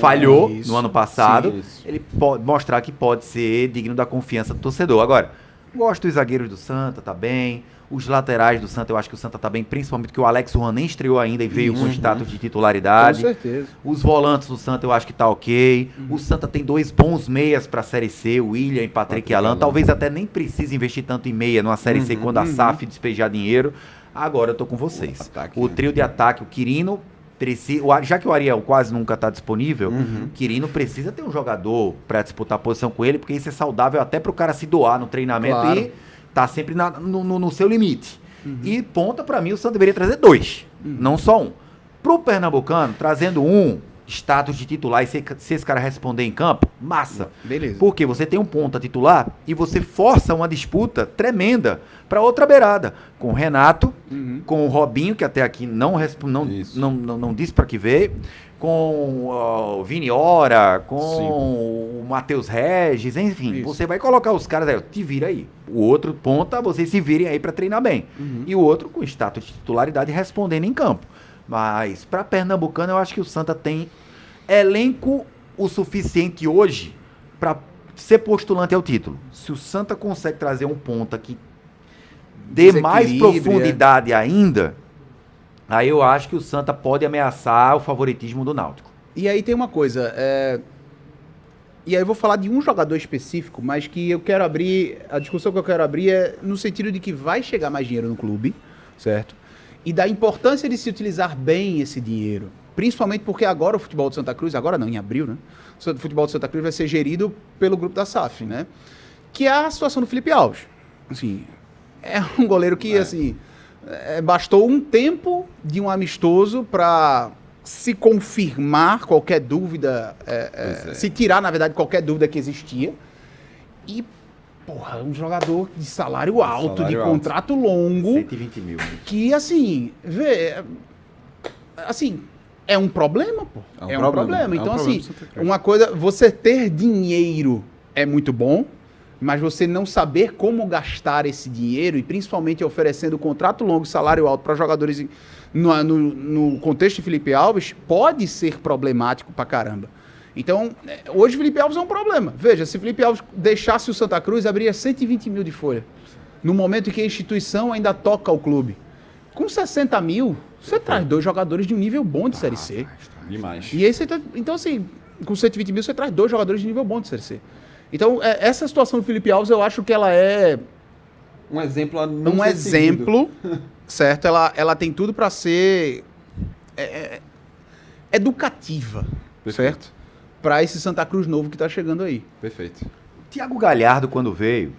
falhou no ano passado. Ele pode mostrar que pode ser digno da confiança do torcedor. Agora, gosto dos zagueiros do Santa, tá bem. Os laterais do Santa, eu acho que o Santa tá bem, principalmente porque o Alex Juan nem estreou ainda e veio com status de titularidade. Com certeza. Os volantes do Santa, eu acho que tá ok. O Santa tem 2 bons meias pra Série C, o William e Patrick Alan. Talvez até nem precise investir tanto em meia numa Série C quando a SAF despejar dinheiro. Agora eu tô com vocês. O trio de ataque, o Quirino, já que o Ariel quase nunca tá disponível, o Quirino precisa ter um jogador pra disputar a posição com ele, porque isso é saudável até pro cara se doar no treinamento e tá sempre no seu limite. E ponta, pra mim, o Santa deveria trazer 2, não só 1. Pro Pernambucano, trazendo status de titular, e se esse cara responder em campo, massa. Beleza. Porque você tem um ponta titular e você força uma disputa tremenda pra outra beirada. Com o Renato, com o Robinho, que até aqui não disse pra que veio, com o Vini Ora, com o Matheus Regis, enfim. Você vai colocar os caras aí, te vira aí. O outro ponta, vocês se virem aí pra treinar bem. E o outro com status de titularidade respondendo em campo. Mas para Pernambucano eu acho que o Santa tem elenco o suficiente hoje para ser postulante ao título. Se o Santa consegue trazer um ponta que dê mais profundidade ainda, aí eu acho que o Santa pode ameaçar o favoritismo do Náutico. E aí tem uma coisa, e aí eu vou falar de um jogador específico, mas que eu quero abrir, a discussão que eu quero abrir é no sentido de que vai chegar mais dinheiro no clube, certo? E da importância de se utilizar bem esse dinheiro. Principalmente porque agora o futebol de Santa Cruz, agora não, em abril, né? O futebol de Santa Cruz vai ser gerido pelo grupo da SAF, né? Que é a situação do Felipe Alves. Assim, é um goleiro que, assim, bastou um tempo de um amistoso para se confirmar qualquer dúvida, se tirar, na verdade, qualquer dúvida que existia. E porra, um jogador de salário alto, de contrato longo. 120 mil. Que, assim, é um problema, pô. É um problema. Então, assim, uma coisa, você ter dinheiro é muito bom, Mas você não saber como gastar esse dinheiro e principalmente oferecendo contrato longo e salário alto para jogadores no contexto de Felipe Alves pode ser problemático pra caramba. Então, hoje Felipe Alves é um problema. Veja, se Felipe Alves deixasse o Santa Cruz, abriria 120 mil de folha. No momento em que a instituição ainda toca o clube. Com 60 mil, você traz 2 jogadores de um nível bom de Série C. Demais. E aí então, assim, com 120 mil, você traz 2 jogadores de nível bom de Série C. Então, essa situação do Felipe Alves, eu acho que ela é... Um exemplo a não Um ser exemplo, certo? Ela tem tudo para ser educativa, Perfeito. certo? Para esse Santa Cruz novo que tá chegando aí. Perfeito. Thiago Galhardo, quando veio,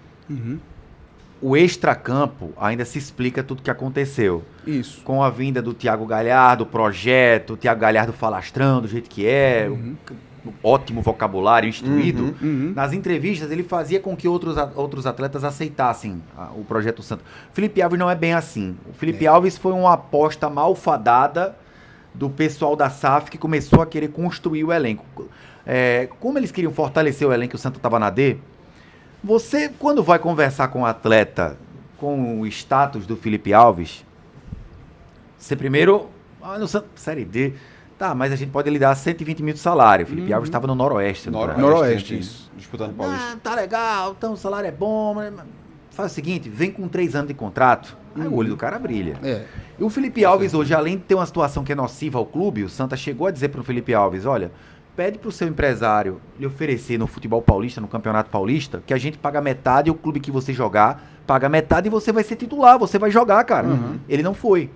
o extracampo ainda se explica tudo que aconteceu. Isso. Com a vinda do Thiago Galhardo, o projeto, o Thiago Galhardo falastrão do jeito que é, o ótimo vocabulário instruído. Nas entrevistas, ele fazia com que outros atletas aceitassem o projeto Santa. Felipe Alves não é bem assim. O Felipe Alves foi uma aposta malfadada do pessoal da SAF que começou a querer construir o elenco. Como eles queriam fortalecer o elenco, o Santa estava na D, você, quando vai conversar com o atleta, com o status do Felipe Alves, você primeiro, no Santa, Série D, tá, mas a gente pode lhe dar 120 mil de salário. O Felipe Alves estava no Noroeste. Noroeste, isso. Disputando o Paulista. Tá legal, então o salário é bom, mas faz o seguinte, vem com 3 anos de contrato, aí o olho do cara brilha. E o Felipe Alves hoje, além de ter uma situação que é nociva ao clube, o Santa chegou a dizer pro Felipe Alves, olha, pede pro seu empresário lhe oferecer no futebol paulista, no campeonato paulista, que a gente paga metade e o clube que você jogar paga metade e você vai ser titular, você vai jogar, cara. Ele não foi.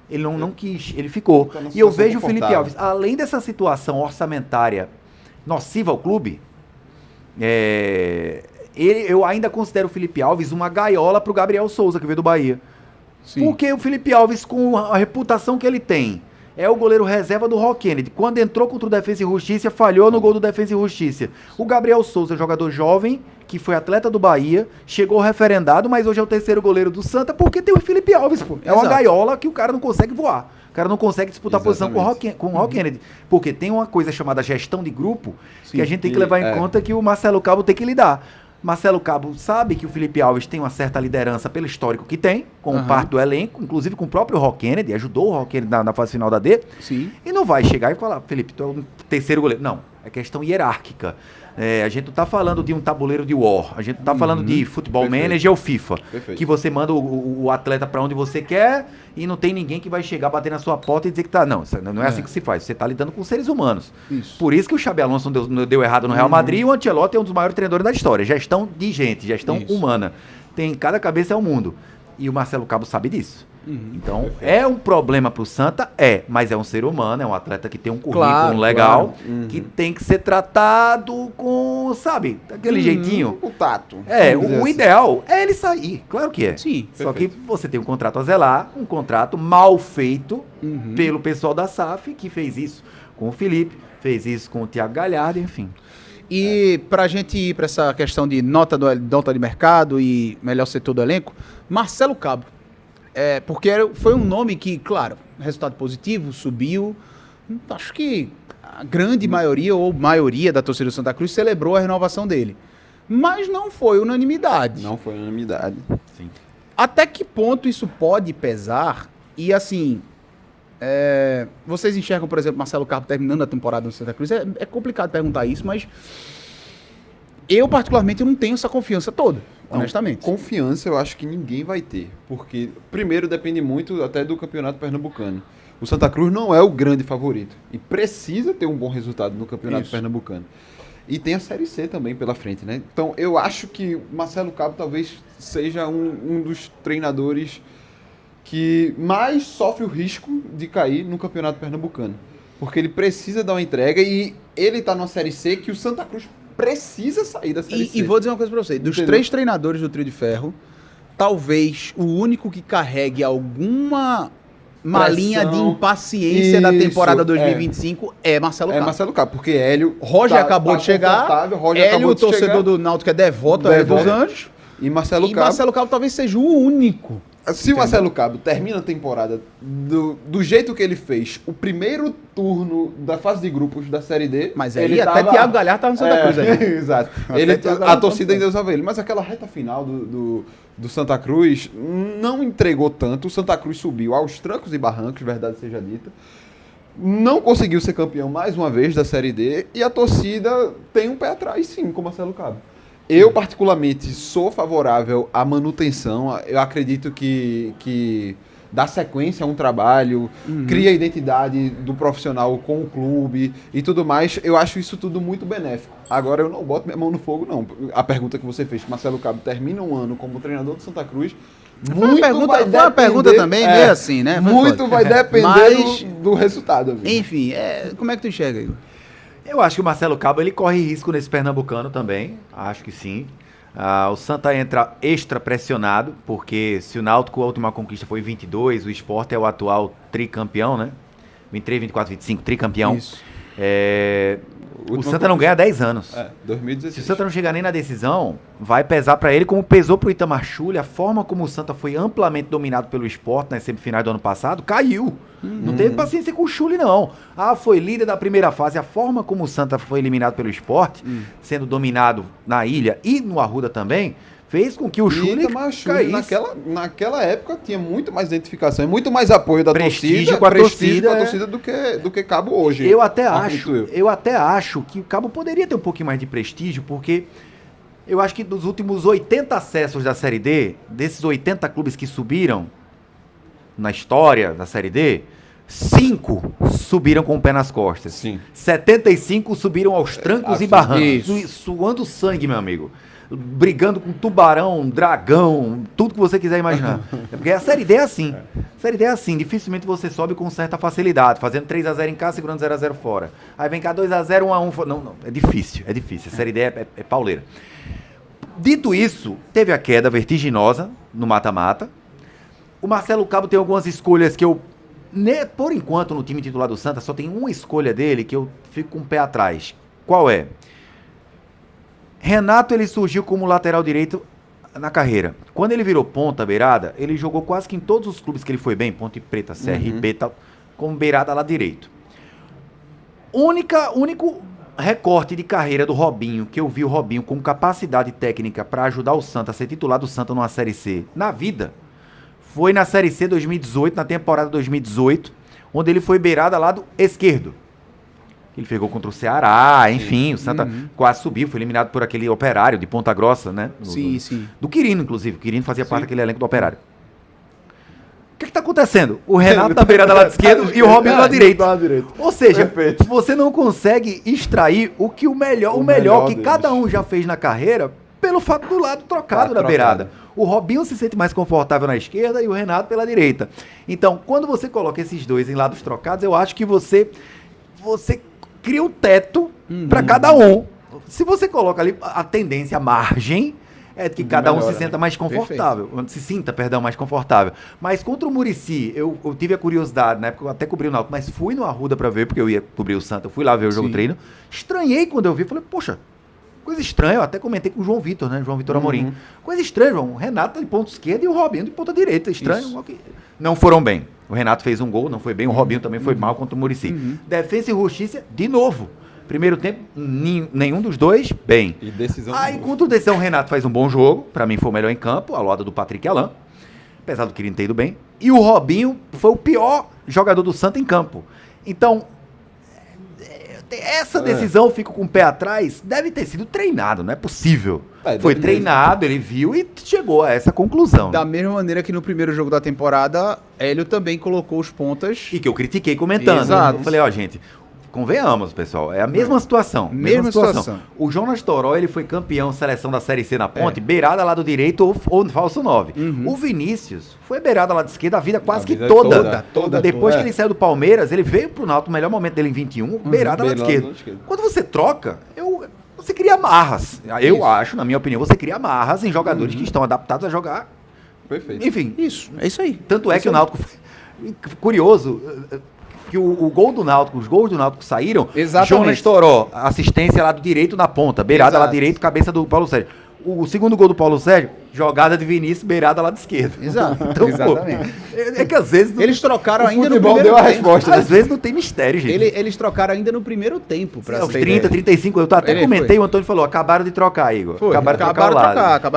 Ele não quis, ele ficou. E eu vejo o Felipe Alves, além dessa situação orçamentária nociva ao clube, eu ainda considero o Felipe Alves uma gaiola pro Gabriel Souza, que veio do Bahia. Sim. Porque o Felipe Alves, com a reputação que ele tem, é o goleiro reserva do Rock Kennedy. Quando entrou contra o Defensa e Justiça, falhou no gol do Defensa e Justiça. O Gabriel Souza, jogador jovem, que foi atleta do Bahia, chegou referendado, mas hoje é o 3º goleiro do Santa, porque tem o Felipe Alves, pô. É uma gaiola que o cara não consegue voar. O cara não consegue disputar posição com o Rock Kennedy. Porque tem uma coisa chamada gestão de grupo, que a gente tem que levar em conta que o Marcelo Cabo tem que lidar. Marcelo Cabo sabe que o Felipe Alves tem uma certa liderança pelo histórico que tem, como parte do elenco, inclusive com o próprio Rock Kennedy, ajudou o Rock Kennedy na fase final da D. Sim. E não vai chegar e falar, Felipe, tu é o 3º goleiro. Não, é questão hierárquica. A gente não tá falando de um tabuleiro de War, a gente não tá falando de Futebol Manager ou FIFA, que você manda o atleta pra onde você quer e não tem ninguém que vai chegar, bater na sua porta e dizer que tá... Não, não é assim que se faz, você tá lidando com seres humanos. Isso. Por isso que o Xabi Alonso não deu errado no Real Madrid e o Ancelotti é um dos maiores treinadores da história. Gestão de gente, gestão humana. Cada cabeça é um mundo. E o Marcelo Cabo sabe disso. Então, é um problema pro Santa? Mas é um ser humano, é um atleta que tem um currículo legal, que tem que ser tratado com, sabe, daquele jeitinho. O tato. O ideal é ele sair, claro que é. Sim. Só que você tem um contrato a zelar, um contrato mal feito pelo pessoal da SAF, que fez isso com o Felipe, fez isso com o Thiago Galhardo, enfim. E pra gente ir pra essa questão de nota de mercado e melhor setor do elenco, Marcelo Cabo. Porque foi um nome que, claro, resultado positivo, subiu. Acho que a grande maioria ou maioria da torcida do Santa Cruz celebrou a renovação dele. Mas não foi unanimidade. Não foi unanimidade. Sim. Até que ponto isso pode pesar? E assim, vocês enxergam, por exemplo, Marcelo Cabo terminando a temporada no Santa Cruz? É complicado perguntar isso, mas eu particularmente não tenho essa confiança toda. Honestamente. Confiança eu acho que ninguém vai ter, porque primeiro depende muito até do Campeonato Pernambucano. O Santa Cruz não é o grande favorito e precisa ter um bom resultado no Campeonato Pernambucano. E tem a Série C também pela frente, né? Então eu acho que Marcelo Cabo talvez seja um dos treinadores que mais sofre o risco de cair no Campeonato Pernambucano, porque ele precisa dar uma entrega e ele tá numa Série C que o Santa Cruz precisa sair da Série C. E vou dizer uma coisa pra você. Dos 3 treinadores do Trio de Ferro, talvez o único que carregue alguma malinha de impaciência da temporada 2025 é Marcelo Cabo. É Marcelo Cabo, porque Hélio... Roger acabou de chegar. Hélio, o torcedor do Náutico, é devoto dos Anjos. E Marcelo Cabo... Marcelo Cabo talvez seja o único Se o Marcelo Cabo termina a temporada do jeito que ele fez, o primeiro turno da fase de grupos da Série D... Mas aí até Thiago Galhardo tava no Santa Cruz aí. Exato. A torcida ainda usava ele. Mas aquela reta final do Santa Cruz não entregou tanto. O Santa Cruz subiu aos trancos e barrancos, verdade seja dita. Não conseguiu ser campeão mais uma vez da Série D. E a torcida tem um pé atrás, sim, com o Marcelo Cabo. Eu, particularmente, sou favorável à manutenção. Eu acredito que dá sequência a um trabalho, cria a identidade do profissional com o clube e tudo mais. Eu acho isso tudo muito benéfico. Agora, eu não boto minha mão no fogo, não. A pergunta que você fez, que Marcelo Cabo termina um ano como treinador do Santa Cruz... Foi uma pergunta também meio assim, né? Muito vai depender do resultado. Amigo. Enfim, como é que tu enxerga, Igor? Eu acho que o Marcelo Cabo ele corre risco nesse pernambucano também, acho que sim. O Santa entra extra pressionado, porque se o Náutico, a última conquista foi em 22, o Sport é o atual tricampeão, né? 23, 24, 25, tricampeão. Isso. O Santa não ganha há 10 anos. 2016. Se o Santa não chegar nem na decisão, vai pesar para ele como pesou pro Itamar Schulli. A forma como o Santa foi amplamente dominado pelo Sport nas semifinais do ano passado, caiu. Não teve paciência com o Schulli, não. Foi líder da primeira fase. A forma como o Santa foi eliminado pelo Sport, sendo dominado na ilha e no Arruda também, fez com que o Schulli caísse. Naquela época tinha muito mais identificação e muito mais apoio da prestígio torcida, com a torcida do que Cabo hoje. Eu até acho que o Cabo poderia ter um pouquinho mais de prestígio, porque eu acho que dos últimos 80 acessos da Série D, desses 80 clubes que subiram na história da Série D, 5 subiram com o pé nas costas. Sim. 75 subiram aos trancos e barrancos, suando sangue, meu amigo. Brigando com tubarão, dragão, tudo que você quiser imaginar. Porque a Série D é assim. A Série D é assim, dificilmente você sobe com certa facilidade, fazendo 3-0 em casa, segurando 0-0 fora. Aí vem cá 2-0, 1-1 fora. Não, é difícil. A Série D é pauleira. Dito isso, teve a queda vertiginosa no mata-mata. O Marcelo Cabo tem algumas escolhas que eu, por enquanto, no time titular do Santa, só tem uma escolha dele que eu fico com o pé atrás. Qual é? Renato, ele surgiu como lateral direito na carreira. Quando ele virou ponta, beirada, ele jogou quase que em todos os clubes que ele foi bem, Ponte Preta, CRB e tal, como beirada lá direito. Único recorte de carreira do Robinho, que eu vi o Robinho com capacidade técnica para ajudar o Santa a ser titular do Santa numa Série C na vida, foi na Série C 2018, na temporada 2018, onde ele foi beirada lado esquerdo. Ele pegou contra o Ceará, enfim, o Santa quase subiu, foi eliminado por aquele Operário de Ponta Grossa, né? Do Quirino, inclusive. O Quirino fazia parte daquele elenco do Operário. O que está acontecendo? O Renato na beirada lado esquerdo e o Robinho lá direito. Ou seja, você não consegue extrair o melhor que cada um já fez na carreira pelo fato do lado trocado da beirada. O Robinho se sente mais confortável na esquerda e o Renato pela direita. Então, quando você coloca esses dois em lados trocados, eu acho que você cria um teto para cada um. Se você coloca ali a tendência, a margem, é que cada um se sinta mais confortável. Mais confortável. Mas contra o Muricy, eu tive a curiosidade, na época eu até cobri o Náutico, mas fui no Arruda para ver, porque eu ia cobrir o Santa, eu fui lá ver o jogo treino. Estranhei quando eu vi, falei, poxa, coisa estranha, eu até comentei com o João Vitor, né? João Vitor Amorim. Coisa estranha, João. O Renato de ponta esquerda e o Robinho de ponta direita. Estranho. Okay. Não foram bem. O Renato fez um gol, não foi bem. O Robinho também foi mal contra o Muricy. Defesa e Justiça, de novo. Primeiro tempo, nenhum dos dois, bem. E decisão. Aí, contra o decisão, o Renato faz um bom jogo. Pra mim, foi o melhor em campo, ao lado do Patrick Alain. Apesar do Quirino ter ido bem. E o Robinho foi o pior jogador do Santa em campo. Então, essa decisão, eu fico com o pé atrás, deve ter sido treinado, não é possível. Foi treinado, ele viu e chegou a essa conclusão. Da mesma maneira que no primeiro jogo da temporada, Hélio também colocou os pontas. E que eu critiquei comentando. Exato. Eu falei, gente, convenhamos, pessoal, é a mesma situação. Mesma situação. O Jonas Toró, ele foi campeão seleção da Série C na Ponte, beirada lado direito ou falso 9. O Vinícius foi beirada lado esquerda a vida quase que toda. Depois que ele saiu do Palmeiras, ele veio pro Náutico, o melhor momento dele em 21, beirada lado esquerdo. Quando você troca, você cria amarras. Eu acho, na minha opinião, você cria amarras em jogadores que estão adaptados a jogar. Perfeito. Enfim. É isso aí. Tanto é que o Náutico foi curioso, que o gol do Náutico, os gols do Náutico saíram, Jonas Toró, assistência lá do direito na ponta, beirada lá direito, cabeça do Paulo Sérgio. O segundo gol do Paulo Sérgio, jogada de Vinícius, beirada lá de esquerda. Exato, Então, exatamente. É que às vezes... Eles trocaram ainda no futebol primeiro deu a tempo. resposta. Às vezes não tem mistério, gente. Eles trocaram ainda no primeiro tempo. Pra Aos ter 30, ideia. 35, eu até Ele comentei, foi. o Antônio falou, acabaram de trocar, Igor. Foi, Acabaram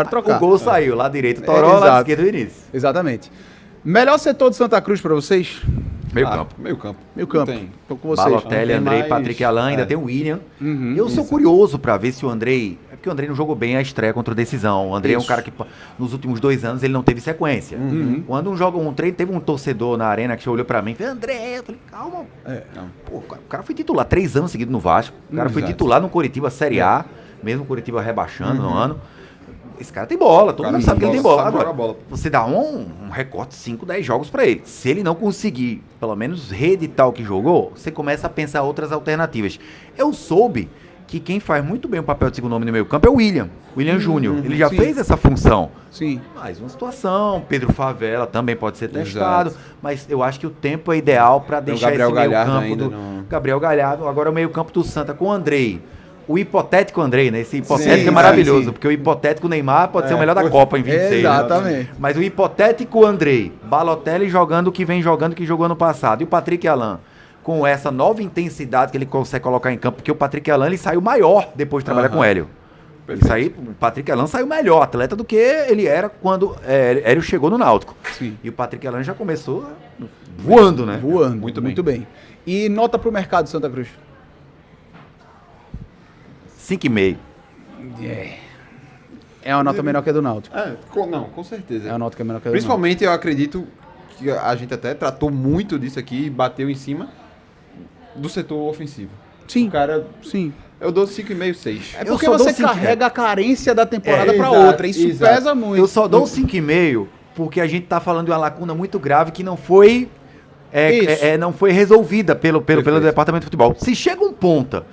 de trocar. O gol saiu, lá direito Toró, lá exato. esquerdo Vinícius. Exatamente. Melhor setor de Santa Cruz pra vocês? Meio campo. Meio campo. Meio campo. Não tem. Tô com vocês. Balotelli, Não tem Andrei, mais- Patrick Alain, ainda é. tem o William. Uhum, Eu sou curioso pra ver se o Andrei... É porque o Andrei não jogou bem a estreia contra o Decisão. O Andrei é um Isso. cara que nos últimos 2 anos ele não teve sequência. Quando um treino, teve um torcedor na arena que olhou pra mim e falou, André, eu falei, calma. Não. Pô, o cara foi titular 3 anos seguidos no Vasco. O cara foi Exato. titular no Coritiba Série A, mesmo o Coritiba rebaixando no ano. Esse cara tem bola, todo Cara mundo sabe que ele tem bola. sabe Agora, jogar bola. você dá um recorte de 5, 10 jogos pra ele. Se ele não conseguir, pelo menos, reeditar o que jogou, você começa a pensar outras alternativas. Eu soube que quem faz muito bem o papel de segundo homem no meio campo é o William Júnior. Ele já sim. fez essa função. Sim. Mais uma situação, Pedro Favela também pode ser Exato. testado, mas eu acho que o tempo é ideal para Tem o deixar Gabriel esse meio Galhardo campo ainda do não. Gabriel Galhardo, agora o meio campo do Santa com o Andrei. O hipotético Andrei, né? Esse hipotético Sim, é maravilhoso, sim. porque o hipotético Neymar pode ser o melhor da pode- Copa em 26. né? Exatamente. Mas o hipotético Andrei, Balotelli jogando o que vem jogando, que jogou ano passado, e o Patrick Alain, com essa nova intensidade que ele consegue colocar em campo, porque o Patrick Alain ele saiu maior depois de trabalhar com o Hélio. Isso aí, o Patrick Alain saiu melhor atleta do que ele era quando Hélio chegou no Náutico. Sim. E o Patrick Alain já começou voando, né? Voando. Muito Muito bem. E nota pro mercado de Santa Cruz? 5,5. É uma nota menor que a do Náutico. Com certeza. É uma nota que é menor que a do Principalmente eu acredito que a gente até tratou muito disso aqui e bateu em cima do setor ofensivo. Náutico. Sim. O cara, Sim. eu dou 5,5, 6. É Eu porque só dou você cinco, carrega a carência da temporada É, pra exato, outra. Isso exato. pesa muito. Eu só dou um 5,5 porque a gente tá falando de uma lacuna muito grave que não foi Isso. não foi resolvida pelo Perfeito. departamento de futebol. Se chega um ponta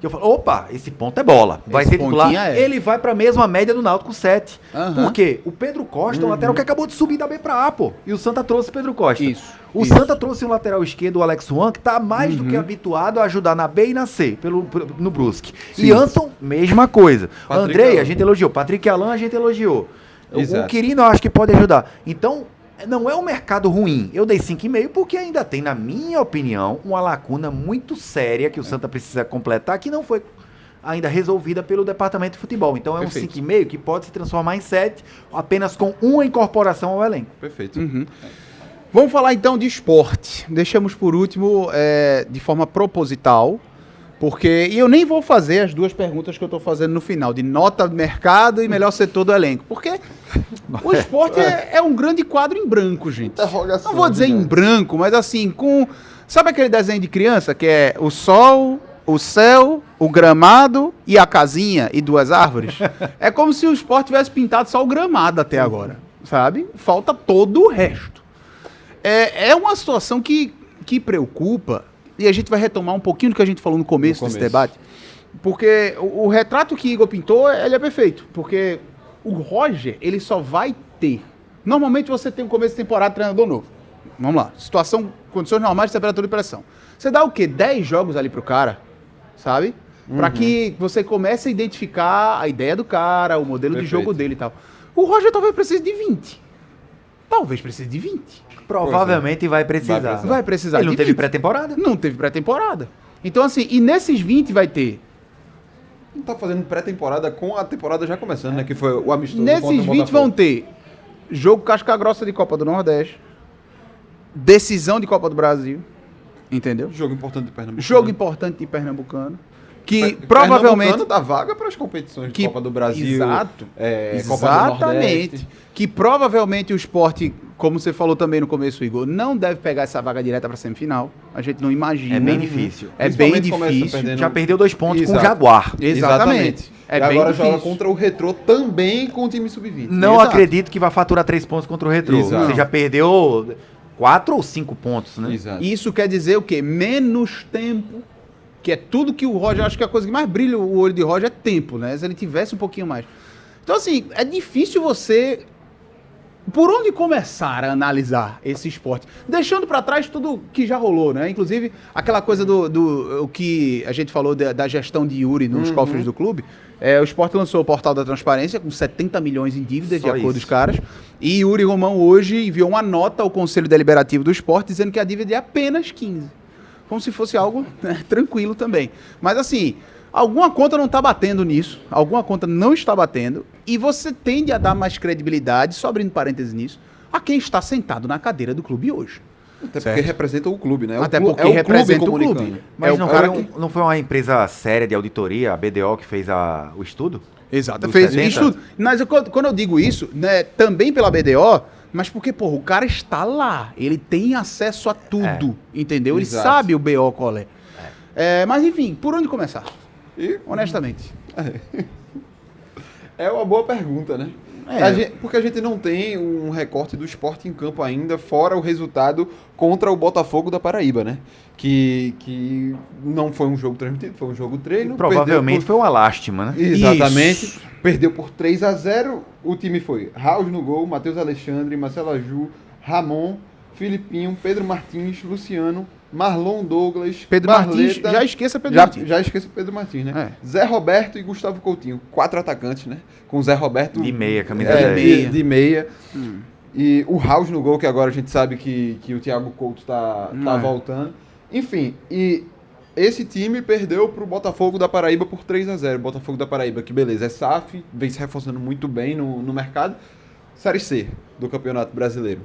que eu falo, opa, esse ponto é bola, vai Esse ser titular, pontinha é. ele vai pra mesma média do Náutico 7. Aham. Por quê? O Pedro Costa é um lateral que acabou de subir da B pra A, pô. E o Santa trouxe o Pedro Costa. Isso, O isso. Santa trouxe um lateral esquerdo, o Alex Juan, que tá mais do que habituado a ajudar na B e na C, no Brusque. Sim. E Anson, mesma coisa. Patrick Andrei, Alain. a gente elogiou. Patrick Alain, a gente elogiou. Exato. O Quirino, eu acho que pode ajudar. Então, não é um mercado ruim. Eu dei 5,5 porque ainda tem, na minha opinião, uma lacuna muito séria que o Santa precisa completar, que não foi ainda resolvida pelo departamento de futebol. Então é Perfeito. um 5,5 que pode se transformar em 7, apenas com uma incorporação ao elenco. Perfeito. Vamos falar então de esporte. Deixamos por último, de forma proposital, porque. E eu nem vou fazer as duas perguntas que eu estou fazendo no final, de nota de mercado e melhor setor do elenco. Porque o esporte é um grande quadro em branco, gente. Interrogação, Não vou dizer em né? branco, mas assim, com. Sabe aquele desenho de criança que é o sol, o céu, o gramado e a casinha e 2 árvores? É como se o esporte tivesse pintado só o gramado até agora, sabe? Falta todo o resto. É uma situação que preocupa, e a gente vai retomar um pouquinho do que a gente falou no começo desse debate, porque o retrato que Igor pintou, ele é perfeito, porque o Roger, ele só vai ter... Normalmente você tem um começo de temporada treinador novo. Vamos lá, condições normais de temperatura e pressão. Você dá o quê? 10 jogos ali pro cara, sabe? Pra que você comece a identificar a ideia do cara, o modelo de Perfeito. jogo dele e tal. O Roger talvez precise de 20. Talvez precise de 20. Provavelmente vai precisar. Vai precisar Ele não de teve 20. pré-temporada? Não teve pré-temporada. Então, assim, e nesses 20 vai ter. Não tá fazendo pré-temporada com a temporada já começando, né? Que foi o amistoso contra Nesses o 20 Botafogo. vão ter jogo casca grossa de Copa do Nordeste, decisão de Copa do Brasil, entendeu? Jogo importante de Pernambuco. Jogo importante de Pernambucano, que Pernambucano provavelmente... dá vaga para as competições de Copa do Brasil. Exato. Copa do Nordeste. Exatamente. Que provavelmente o esporte, como você falou também no começo, Igor, não deve pegar essa vaga direta para semifinal. A gente não imagina. É bem difícil. É bem Principalmente começa difícil. perdendo- Já perdeu 2 pontos com o Exato. Jaguar. Exatamente. É e bem agora difícil. joga contra o Retrô também com o time sub-20. Não Exato. acredito que vai faturar 3 pontos contra o Retrô. Exato. Você já perdeu 4 ou 5 pontos, né? Exato. Isso quer dizer o quê? Menos tempo, que é tudo que o Roger, acho que a coisa que mais brilha o olho de Roger é tempo, né? Se ele tivesse um pouquinho mais. Então, assim, é difícil você por onde começar a analisar esse esporte? Deixando para trás tudo que já rolou, né? Inclusive, aquela coisa o que a gente falou da gestão de Yuri nos cofres do clube. O esporte lançou o portal da transparência com 70 milhões em dívidas, de acordo com os caras. E Yuri Romão hoje enviou uma nota ao Conselho Deliberativo do Esporte dizendo que a dívida é apenas 15. Como se fosse algo, né, tranquilo também. Mas assim, alguma conta não está batendo nisso, alguma conta não está batendo, e você tende a dar mais credibilidade, só abrindo parênteses nisso, a quem está sentado na cadeira do clube hoje. Até porque representa o clube, né? Até porque representa o clube. Mas não foi uma empresa séria de auditoria, a BDO, que fez o estudo? Exato, fez estudo. Mas quando eu digo isso, né, também pela BDO, mas porque, porra, o cara está lá, ele tem acesso a tudo, entendeu? Ele sabe o BO qual é. Mas enfim, por onde começar? Honestamente. É uma boa pergunta, né? Porque a gente não tem um recorte do esporte em campo ainda, fora o resultado contra o Botafogo da Paraíba, né? Que não foi um jogo transmitido, foi um jogo treino. Provavelmente foi uma lástima, né? Exatamente. Isso. Perdeu por 3-0. O time foi Raul no gol, Matheus Alexandre, Marcelo Aju, Ramon, Filipinho, Pedro Martins, Luciano, Marlon Douglas, Pedro Martins, já esqueça Pedro Martins. Já esqueça Pedro Martins, né? Zé Roberto e Gustavo Coutinho. 4 atacantes, né? Com o Zé Roberto... De meia, camisa 10. De meia. E o Raul no gol, que agora a gente sabe que o Thiago Couto tá voltando. Enfim, e esse time perdeu pro Botafogo da Paraíba por 3-0. Botafogo da Paraíba, que beleza, é SAF, vem se reforçando muito bem no mercado. Série C do Campeonato Brasileiro.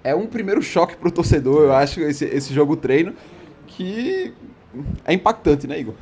É um primeiro choque pro torcedor, eu acho, esse jogo treino, que é impactante, né, Igor?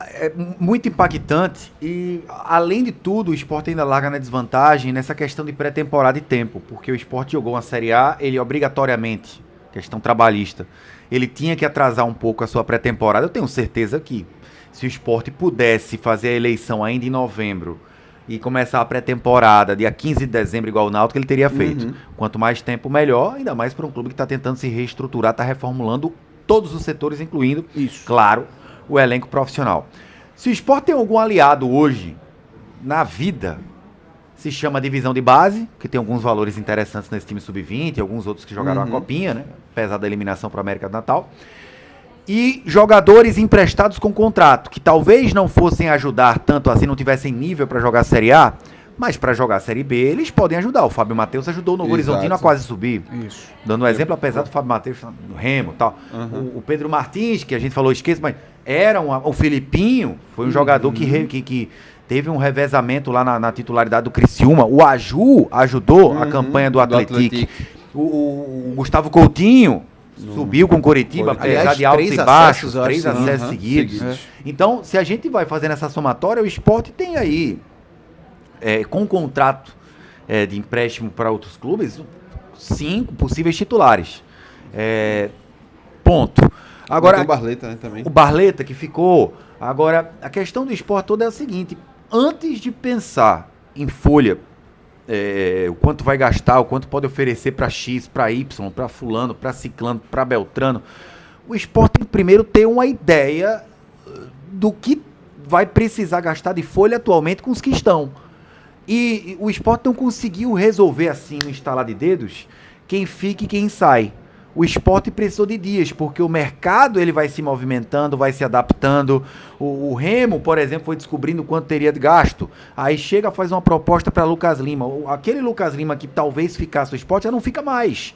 É muito impactante e, além de tudo, o Sport ainda larga na desvantagem nessa questão de pré-temporada e tempo, porque o Sport jogou uma Série A, ele obrigatoriamente, questão trabalhista, ele tinha que atrasar um pouco a sua pré-temporada. Eu tenho certeza que se o Sport pudesse fazer a eleição ainda em novembro e começar a pré-temporada dia 15 de dezembro igual o Náutico, ele teria feito. Quanto mais tempo, melhor, ainda mais para um clube que está tentando se reestruturar, está reformulando todos os setores, incluindo, claro, o elenco profissional. Se o Sport tem algum aliado hoje na vida, se chama divisão de base, que tem alguns valores interessantes nesse time sub-20, alguns outros que jogaram a copinha, né? Apesar da eliminação para a América do Natal. E jogadores emprestados com contrato, que talvez não fossem ajudar tanto assim, não tivessem nível para jogar a Série A, mas para jogar a Série B eles podem ajudar. O Fábio Matheus ajudou o Novo Horizontino a quase subir. Isso. Dando um exemplo, apesar do Fábio Matheus no Remo e tal. O Pedro Martins, que a gente falou, esqueça, mas o Filipinho, foi um jogador que teve um revezamento lá na titularidade do Criciúma. O Aju ajudou a campanha do Atlético. O Gustavo Coutinho subiu com o Coritiba, apesar de altos e baixos, 3 acessos seguidos. Então, se a gente vai fazendo essa somatória, o Sport tem aí, com um contrato de empréstimo para outros clubes, 5 possíveis titulares. Ponto. Agora, tem o Barleta, né, também. O Barleta que ficou. Agora, a questão do Sport toda é a seguinte: antes de pensar em folha, o quanto vai gastar, o quanto pode oferecer para X, para Y, para fulano, para ciclano, para beltrano, o Sport tem que primeiro ter uma ideia do que vai precisar gastar de folha atualmente com os que estão. E o Sport não conseguiu resolver assim no estalar de dedos quem fica e quem sai. O Sport precisou de dias, porque o mercado ele vai se movimentando, vai se adaptando. O Remo, por exemplo, foi descobrindo quanto teria de gasto. Aí chega, faz uma proposta para Lucas Lima. Aquele Lucas Lima que talvez ficasse no Sport já não fica mais,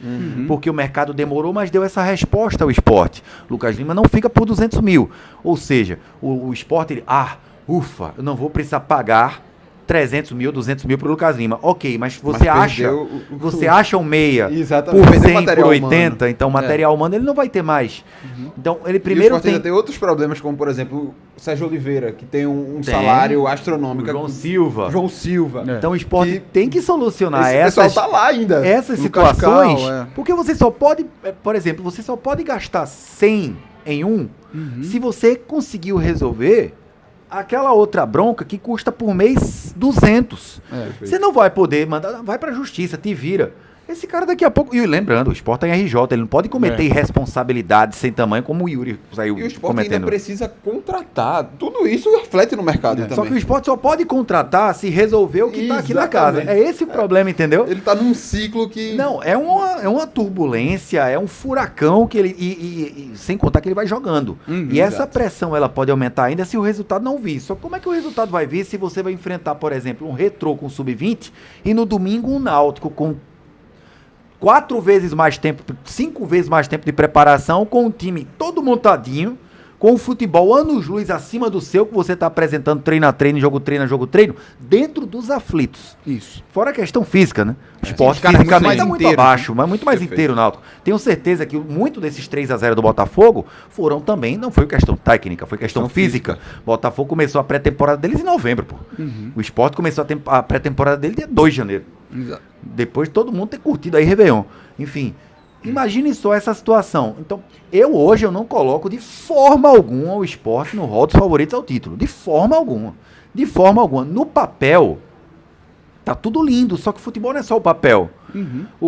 porque o mercado demorou, mas deu essa resposta ao Sport. Lucas Lima não fica por 200 mil. Ou seja, o Sport, ufa, eu não vou precisar pagar 300 mil, 200 mil pro Lucas Lima. Ok, mas você acha um meia por 100, por 80, humano. Então material humano ele não vai ter mais. Então ele primeiro tem outros problemas, como por exemplo o Sérgio Oliveira, que tem um salário astronômico. João Silva. Então o Sport tem que solucionar pessoal tá lá ainda, essas situações, porque você só pode, por exemplo, você só pode gastar 100 em se você conseguiu resolver aquela outra bronca que custa por mês 200. Você não vai poder mandar, vai pra justiça, te vira. Esse cara daqui a pouco... E lembrando, o Sport tá em RJ, ele não pode cometer irresponsabilidade sem tamanho, como o Yuri saiu E o Sport cometendo. ainda precisa contratar. Tudo isso reflete no mercado também. Só que o Sport só pode contratar se resolver o que tá aqui na casa. Exatamente. É esse o problema, entendeu? Ele tá num ciclo que... Não, é uma turbulência, é um furacão que ele... E sem contar que ele vai jogando. E essa exato. pressão, ela pode aumentar ainda se o resultado não vir. Só como é que o resultado vai vir se você vai enfrentar, por exemplo, um Retrô com sub-20 e no domingo um Náutico com 4 vezes mais tempo, 5 vezes mais tempo de preparação, com um time todo montadinho, com o futebol anos-luz acima do seu, que você está apresentando treino a treino, jogo treino, dentro dos aflitos. Isso. Fora a questão física, né? O Sport os caras fisicamente é muito mais muito inteiros, abaixo, mas muito mais Perfeito. inteiro, Náutico. Tenho certeza que muito desses 3-0 do Botafogo foram também, não foi questão técnica, foi questão física. Botafogo começou a pré-temporada deles em novembro, pô. O Sport começou a pré-temporada dele dia 2 de janeiro. Exato. Depois de todo mundo ter curtido aí Réveillon. Enfim, imagine só essa situação. Então, hoje eu não coloco de forma alguma o Sport no rol dos favoritos ao título. De forma alguma. De forma alguma. No papel, tá tudo lindo, só que o futebol não é só o papel.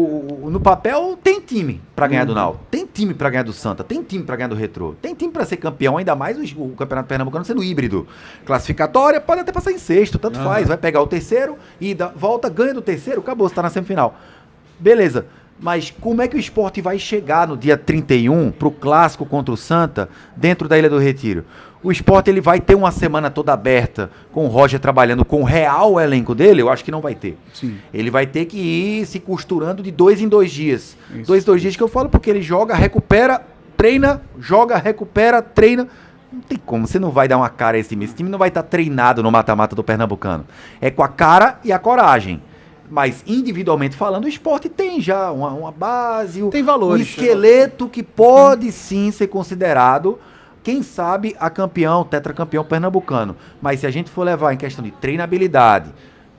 No papel tem time pra ganhar do Náutico, tem time pra ganhar do Santa, tem time pra ganhar do Retrô, tem time pra ser campeão, ainda mais o Campeonato Pernambucano sendo híbrido. Classificatória, pode até passar em sexto, tanto faz, vai pegar o terceiro, volta, ganha do terceiro, acabou, você tá na semifinal. Beleza, mas como é que o Sport vai chegar no dia 31 pro clássico contra o Santa, dentro da Ilha do Retiro? O Sport ele vai ter uma semana toda aberta com o Roger trabalhando com o real elenco dele? Eu acho que não vai ter. Sim. Ele vai ter que ir se costurando de 2 em 2 dias. Isso. 2 dias que eu falo porque ele joga, recupera, treina, joga, recupera, treina. Não tem como, você não vai dar uma cara a esse time. Esse time não vai estar treinado no mata-mata do Pernambucano. É com a cara e a coragem. Mas individualmente falando, o Sport tem já uma base, Tem valores. um esqueleto que pode sim ser considerado, quem sabe, a campeão, tetracampeão pernambucano. Mas se a gente for levar em questão de treinabilidade,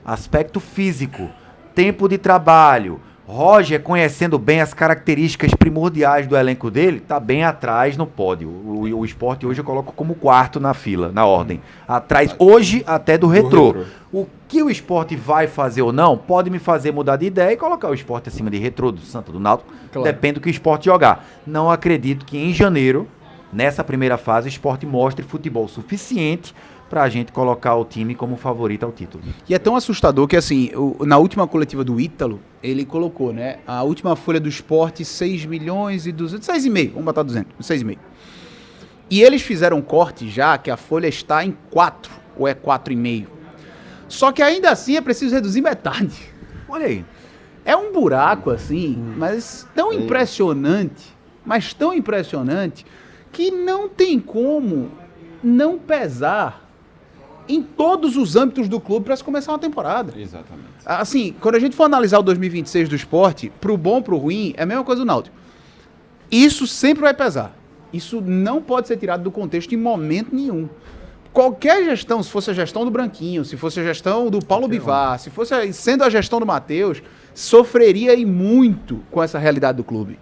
aspecto físico, tempo de trabalho, Roger conhecendo bem as características primordiais do elenco dele, tá bem atrás no pódio. O Sport hoje eu coloco como 4º na fila, na ordem. Atrás hoje até do Retrô. O que o Sport vai fazer ou não, pode me fazer mudar de ideia e colocar o Sport acima de Retrô, do Santa, do Náutico. Claro. Depende do que o Sport jogar. Não acredito que em janeiro, nessa primeira fase, o Sport mostre futebol suficiente pra gente colocar o time como favorito ao título. E é tão assustador que, assim, na última coletiva do Ítalo, ele colocou, né? A última folha do Sport, 6 milhões e 200... 6,5, vamos botar 200, 6,5. E eles fizeram um corte já, que a folha está em 4, ou é 4,5. Só que ainda assim é preciso reduzir metade. Olha aí. É um buraco, assim, mas tão impressionante, que não tem como não pesar em todos os âmbitos do clube para se começar uma temporada. Exatamente. Assim, quando a gente for analisar o 2026 do Sport, pro bom, pro ruim, é a mesma coisa do Náutico. Isso sempre vai pesar. Isso não pode ser tirado do contexto em momento nenhum. Qualquer gestão, se fosse a gestão do Branquinho, se fosse a gestão do Paulo Bivar, se fosse sendo a gestão do Matheus, sofreria e muito com essa realidade do clube.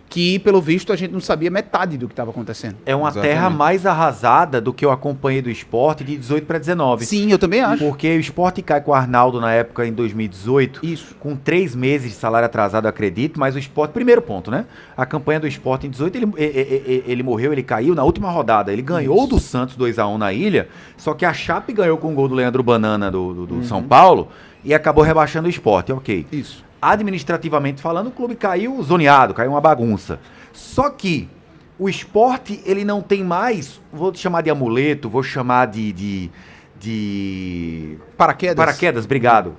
Que, pelo visto, a gente não sabia metade do que estava acontecendo. É uma Exatamente. terra mais arrasada do que eu acompanhei do Sport de 18 para 19. Sim, eu também acho. Porque o Sport cai com o Arnaldo na época, em 2018, Isso. com 3 meses de salário atrasado, acredito, mas o Sport, primeiro ponto, né? A campanha do Sport em 18, ele morreu, ele caiu na última rodada. Ele ganhou do Santos 2-1 na Ilha, só que a Chape ganhou com o gol do Leandro Banana do São Paulo e acabou rebaixando o Sport, ok. Isso. Administrativamente falando, o clube caiu zoneado, caiu uma bagunça. Só que o Sport, ele não tem mais, vou chamar de amuleto, vou chamar de paraquedas, obrigado,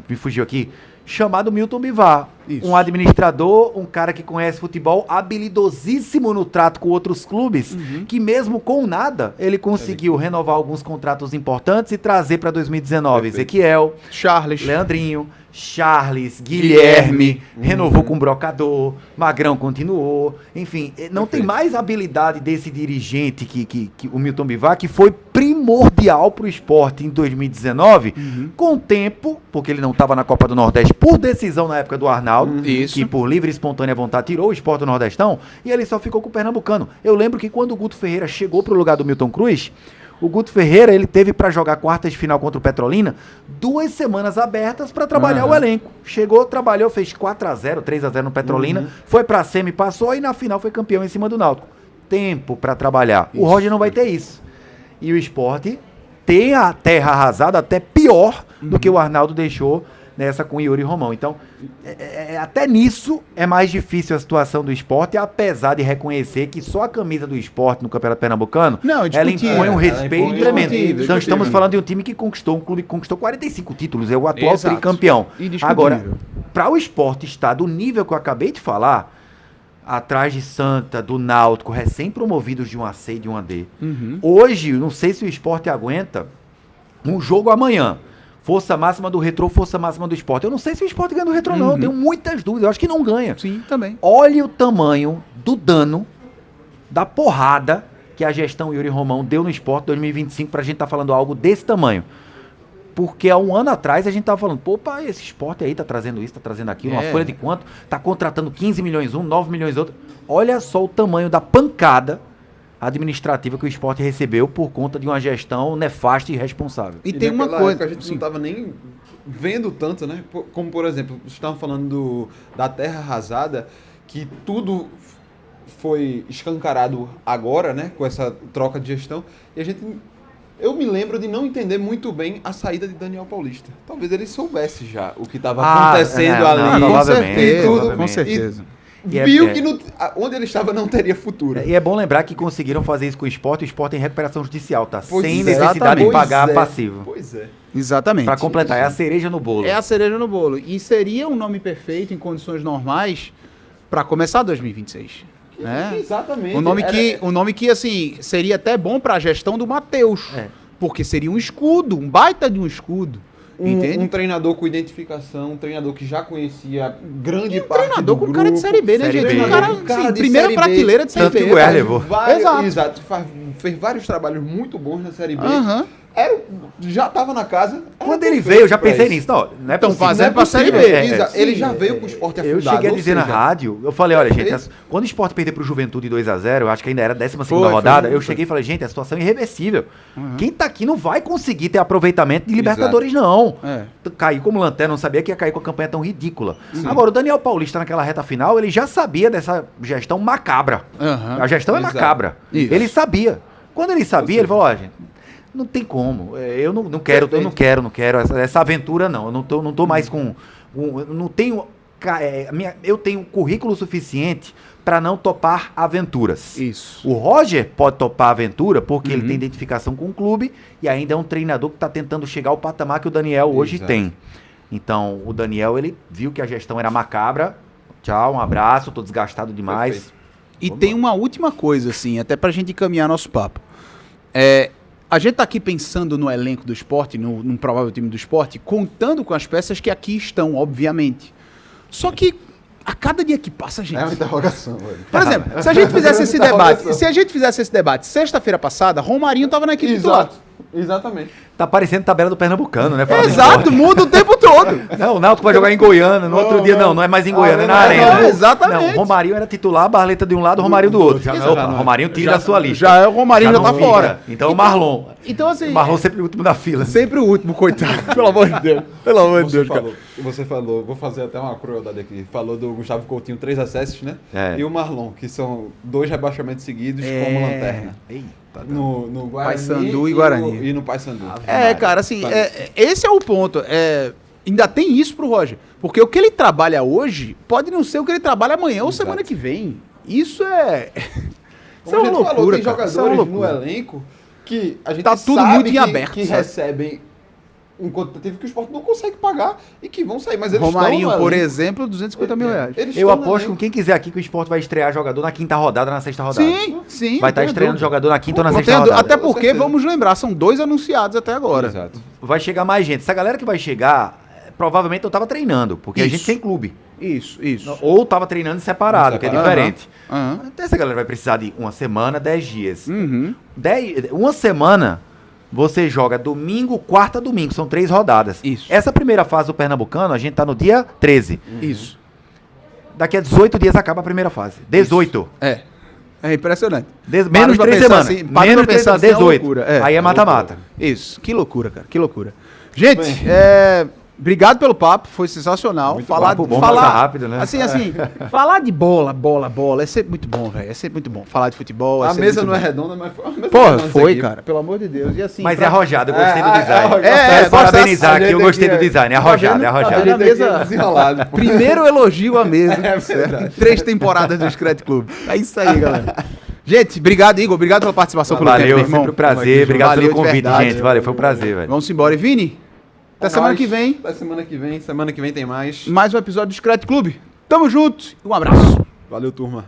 me fugiu aqui, chamado Milton Bivar. Isso. Um administrador, um cara que conhece futebol, habilidosíssimo no trato com outros clubes, que mesmo com nada, ele conseguiu renovar alguns contratos importantes e trazer para 2019 Perfeito. Ezequiel, Charles. Leandrinho, Charles, Guilherme, renovou com o Brocador, Magrão continuou, enfim, não tem mais habilidade desse dirigente que o Milton Bivar, que foi primordial para o Sport em 2019, com o tempo, porque ele não estava na Copa do Nordeste por decisão na época do Arnaldo, Isso. que por livre e espontânea vontade tirou o Sport do Nordestão, e ele só ficou com o Pernambucano. Eu lembro que quando o Guto Ferreira chegou para o lugar do Milton Cruz, O Guto Ferreira, ele teve para jogar quartas de final contra o Petrolina 2 semanas abertas para trabalhar o elenco. Chegou, trabalhou, fez 4-0, 3-0 no Petrolina, foi pra semi, passou e na final foi campeão em cima do Náutico. Tempo para trabalhar. O Roger não vai ter isso. E o Sport tem a terra arrasada até pior do que o Arnaldo deixou nessa com o Yuri Romão. Então, até nisso é mais difícil a situação do Sport, apesar de reconhecer que só a camisa do Sport no Campeonato Pernambucano, ela impõe um respeito tremendo. Então, estamos falando de um time que conquistou, um clube que conquistou 45 títulos, é o atual tricampeão. Agora, para o Sport estar do nível que eu acabei de falar, atrás de Santa, do Náutico, recém-promovidos de 1AC e de 1D. Hoje, não sei se o Sport aguenta um jogo amanhã. Força máxima do Retrô, força máxima do Sport. Eu não sei se o Sport ganha do Retrô, não. Eu tenho muitas dúvidas. Eu acho que não ganha. Sim, também. Olha o tamanho do dano, da porrada que a gestão Yuri Romão deu no Sport 2025 pra gente tá falando algo desse tamanho. Porque há um ano atrás a gente tava falando, pô, pai, esse Sport aí tá trazendo isso, tá trazendo aquilo, uma folha de quanto? Tá contratando 15 milhões um, 9 milhões outro. Olha só o tamanho da pancada administrativa que o Sport recebeu por conta de uma gestão nefasta e irresponsável. E tem uma coisa que a gente não estava nem vendo tanto, né? Como, por exemplo, vocês estavam falando da terra arrasada, que tudo foi escancarado agora, né? Com essa troca de gestão. E eu me lembro de não entender muito bem a saída de Daniel Paulista. Talvez ele soubesse já o que estava acontecendo ali. Com certeza. Com certeza. Viu que onde ele estava não teria futuro. E é bom lembrar que conseguiram fazer isso com o Sport. O Sport tem recuperação judicial, tá? Sem necessidade de pagar passivo. Pois é. Exatamente. Pra completar, é a cereja no bolo. É a cereja no bolo. E seria um nome perfeito em condições normais para começar 2026. Né? Exatamente. Um nome que, assim, seria até bom para a gestão do Matheus. Porque seria um escudo, um baita de um escudo. Um treinador com identificação, um treinador que já conhecia grande parte do treinador com cara de Série B, né, gente? B. Um cara de primeira prateleira de Série B. Tanto que o Goiás levou. Exato. Fez vários trabalhos muito bons na Série B. Já estava na casa. Quando ele veio, eu já pensei nisso. Não é Estão fazendo pra Série B. Ele já veio com o Sport afundado. Eu cheguei a dizer na rádio, eu falei, olha, gente, quando o Sport perder pro Juventude 2-0, eu acho que ainda era a 12ª rodada, eu cheguei e falei, gente, a situação é irreversível. Quem tá aqui não vai conseguir ter aproveitamento de Libertadores, não. Cair como lanterna, não sabia que ia cair com a campanha tão ridícula. Agora, o Daniel Paulista, naquela reta final, ele já sabia dessa gestão macabra. A gestão é macabra. Ele sabia. Quando ele sabia, ele falou, ó, gente, não tem como. Eu não quero, essa aventura não. Eu não tô mais com eu não tenho eu tenho currículo suficiente para não topar aventuras. Isso. O Roger pode topar aventura porque ele tem identificação com o clube e ainda é um treinador que está tentando chegar ao patamar que o Daniel hoje tem. Então, o Daniel, ele viu que a gestão era macabra. Tchau, um abraço, tô desgastado demais. Perfeito. E tem uma última coisa, assim, até pra gente encaminhar nosso papo. A gente tá aqui pensando no elenco do Sport, num provável time do Sport, contando com as peças que aqui estão, obviamente. Só que a cada dia que passa, gente... É uma interrogação, velho. Por exemplo, se a gente fizesse esse debate, sexta-feira passada, Romarinho tava na equipe titular. Exatamente. Tá parecendo tabela do Pernambucano, né? Exato, muda o tempo todo. Não, o Náutico vai jogar em Goiânia, no outro dia não é mais em Goiânia, é na Arena. Exatamente. Não, Romarinho era titular, Barleta de um lado, Romarinho do outro. Romarinho tira da sua lista. Já é o Romarinho, já tá fora. Então o Marlon. Então assim... O Marlon sempre o último da fila. Sempre o último, coitado. Pelo amor de Deus. Pelo amor de Deus, cara. Você falou, vou fazer até uma crueldade aqui. Falou do Gustavo Coutinho, 3 acessos, né? E o Marlon, que são 2 rebaixamentos seguidos como lanterna. Eita. No Guarani Paysandu e Guarani. E no Paysandu. Cara, assim, esse é o ponto. Ainda tem isso pro Roger. Porque o que ele trabalha hoje pode não ser o que ele trabalha amanhã ou semana que vem. Isso é... Isso é uma loucura, tem jogadores no elenco que a gente tá tudo sabe muito em aberto, que recebem um quantitativo que o Sport não consegue pagar e que vão sair. Mas eles Romarinho, estão por exemplo, 250 mil reais. Eu aposto com quem quiser aqui que o Sport vai estrear jogador na 5ª rodada, na 6ª rodada. Sim. Vai estar estreando jogador na 5ª ou na 6ª rodada. Até porque, vamos lembrar, são 2 anunciados até agora. Exato. Vai chegar mais gente. Essa galera que vai chegar, provavelmente não estava treinando, porque a gente tem clube. Isso. Ou estava treinando separado, que é diferente. Então essa galera vai precisar de uma semana, 10 dias. Uma semana... Você joga domingo, quarta, domingo. São 3 rodadas. Isso. Essa primeira fase do Pernambucano, a gente tá no dia 13. Isso. Daqui a 18 dias acaba a primeira fase. 18. É impressionante. Menos 3 semanas. Assim, menos 3 pensar assim, 18. Loucura. Aí é mata-mata. Isso. Que loucura, cara. Que loucura. Gente, Bem. obrigado pelo papo. Foi sensacional. Muito papo bom, passa rápido, né? Assim, falar de bola é sempre muito bom, velho. É sempre muito bom. Falar de futebol A sempre mesa muito não é bom. redonda, mas foi uma mesa Porra, redonda foi, aqui. cara. Pelo amor de Deus. E assim, Mas é arrojado, eu gostei do é design. arrojado. Quero parabenizar a aqui, eu gente gostei do aqui, design. É tá arrojado, vendo? é Tá arrojado. vendo? A gente aqui é desenrolado. pô. primeiro elogio à mesa. É certo? verdade. 3 temporadas do Scratch Club. É isso aí, galera. Gente, obrigado, Igor. Obrigado pela participação, pelo tempo, Valeu, meu irmão. sempre um prazer. Obrigado Valeu pelo de convite, verdade. gente. Valeu, foi um prazer, velho. Vamos embora. E Vini, até semana que vem, Até semana que vem. Semana que vem tem mais. mais um episódio do Scratch Club. Tamo junto e um abraço. Valeu, turma.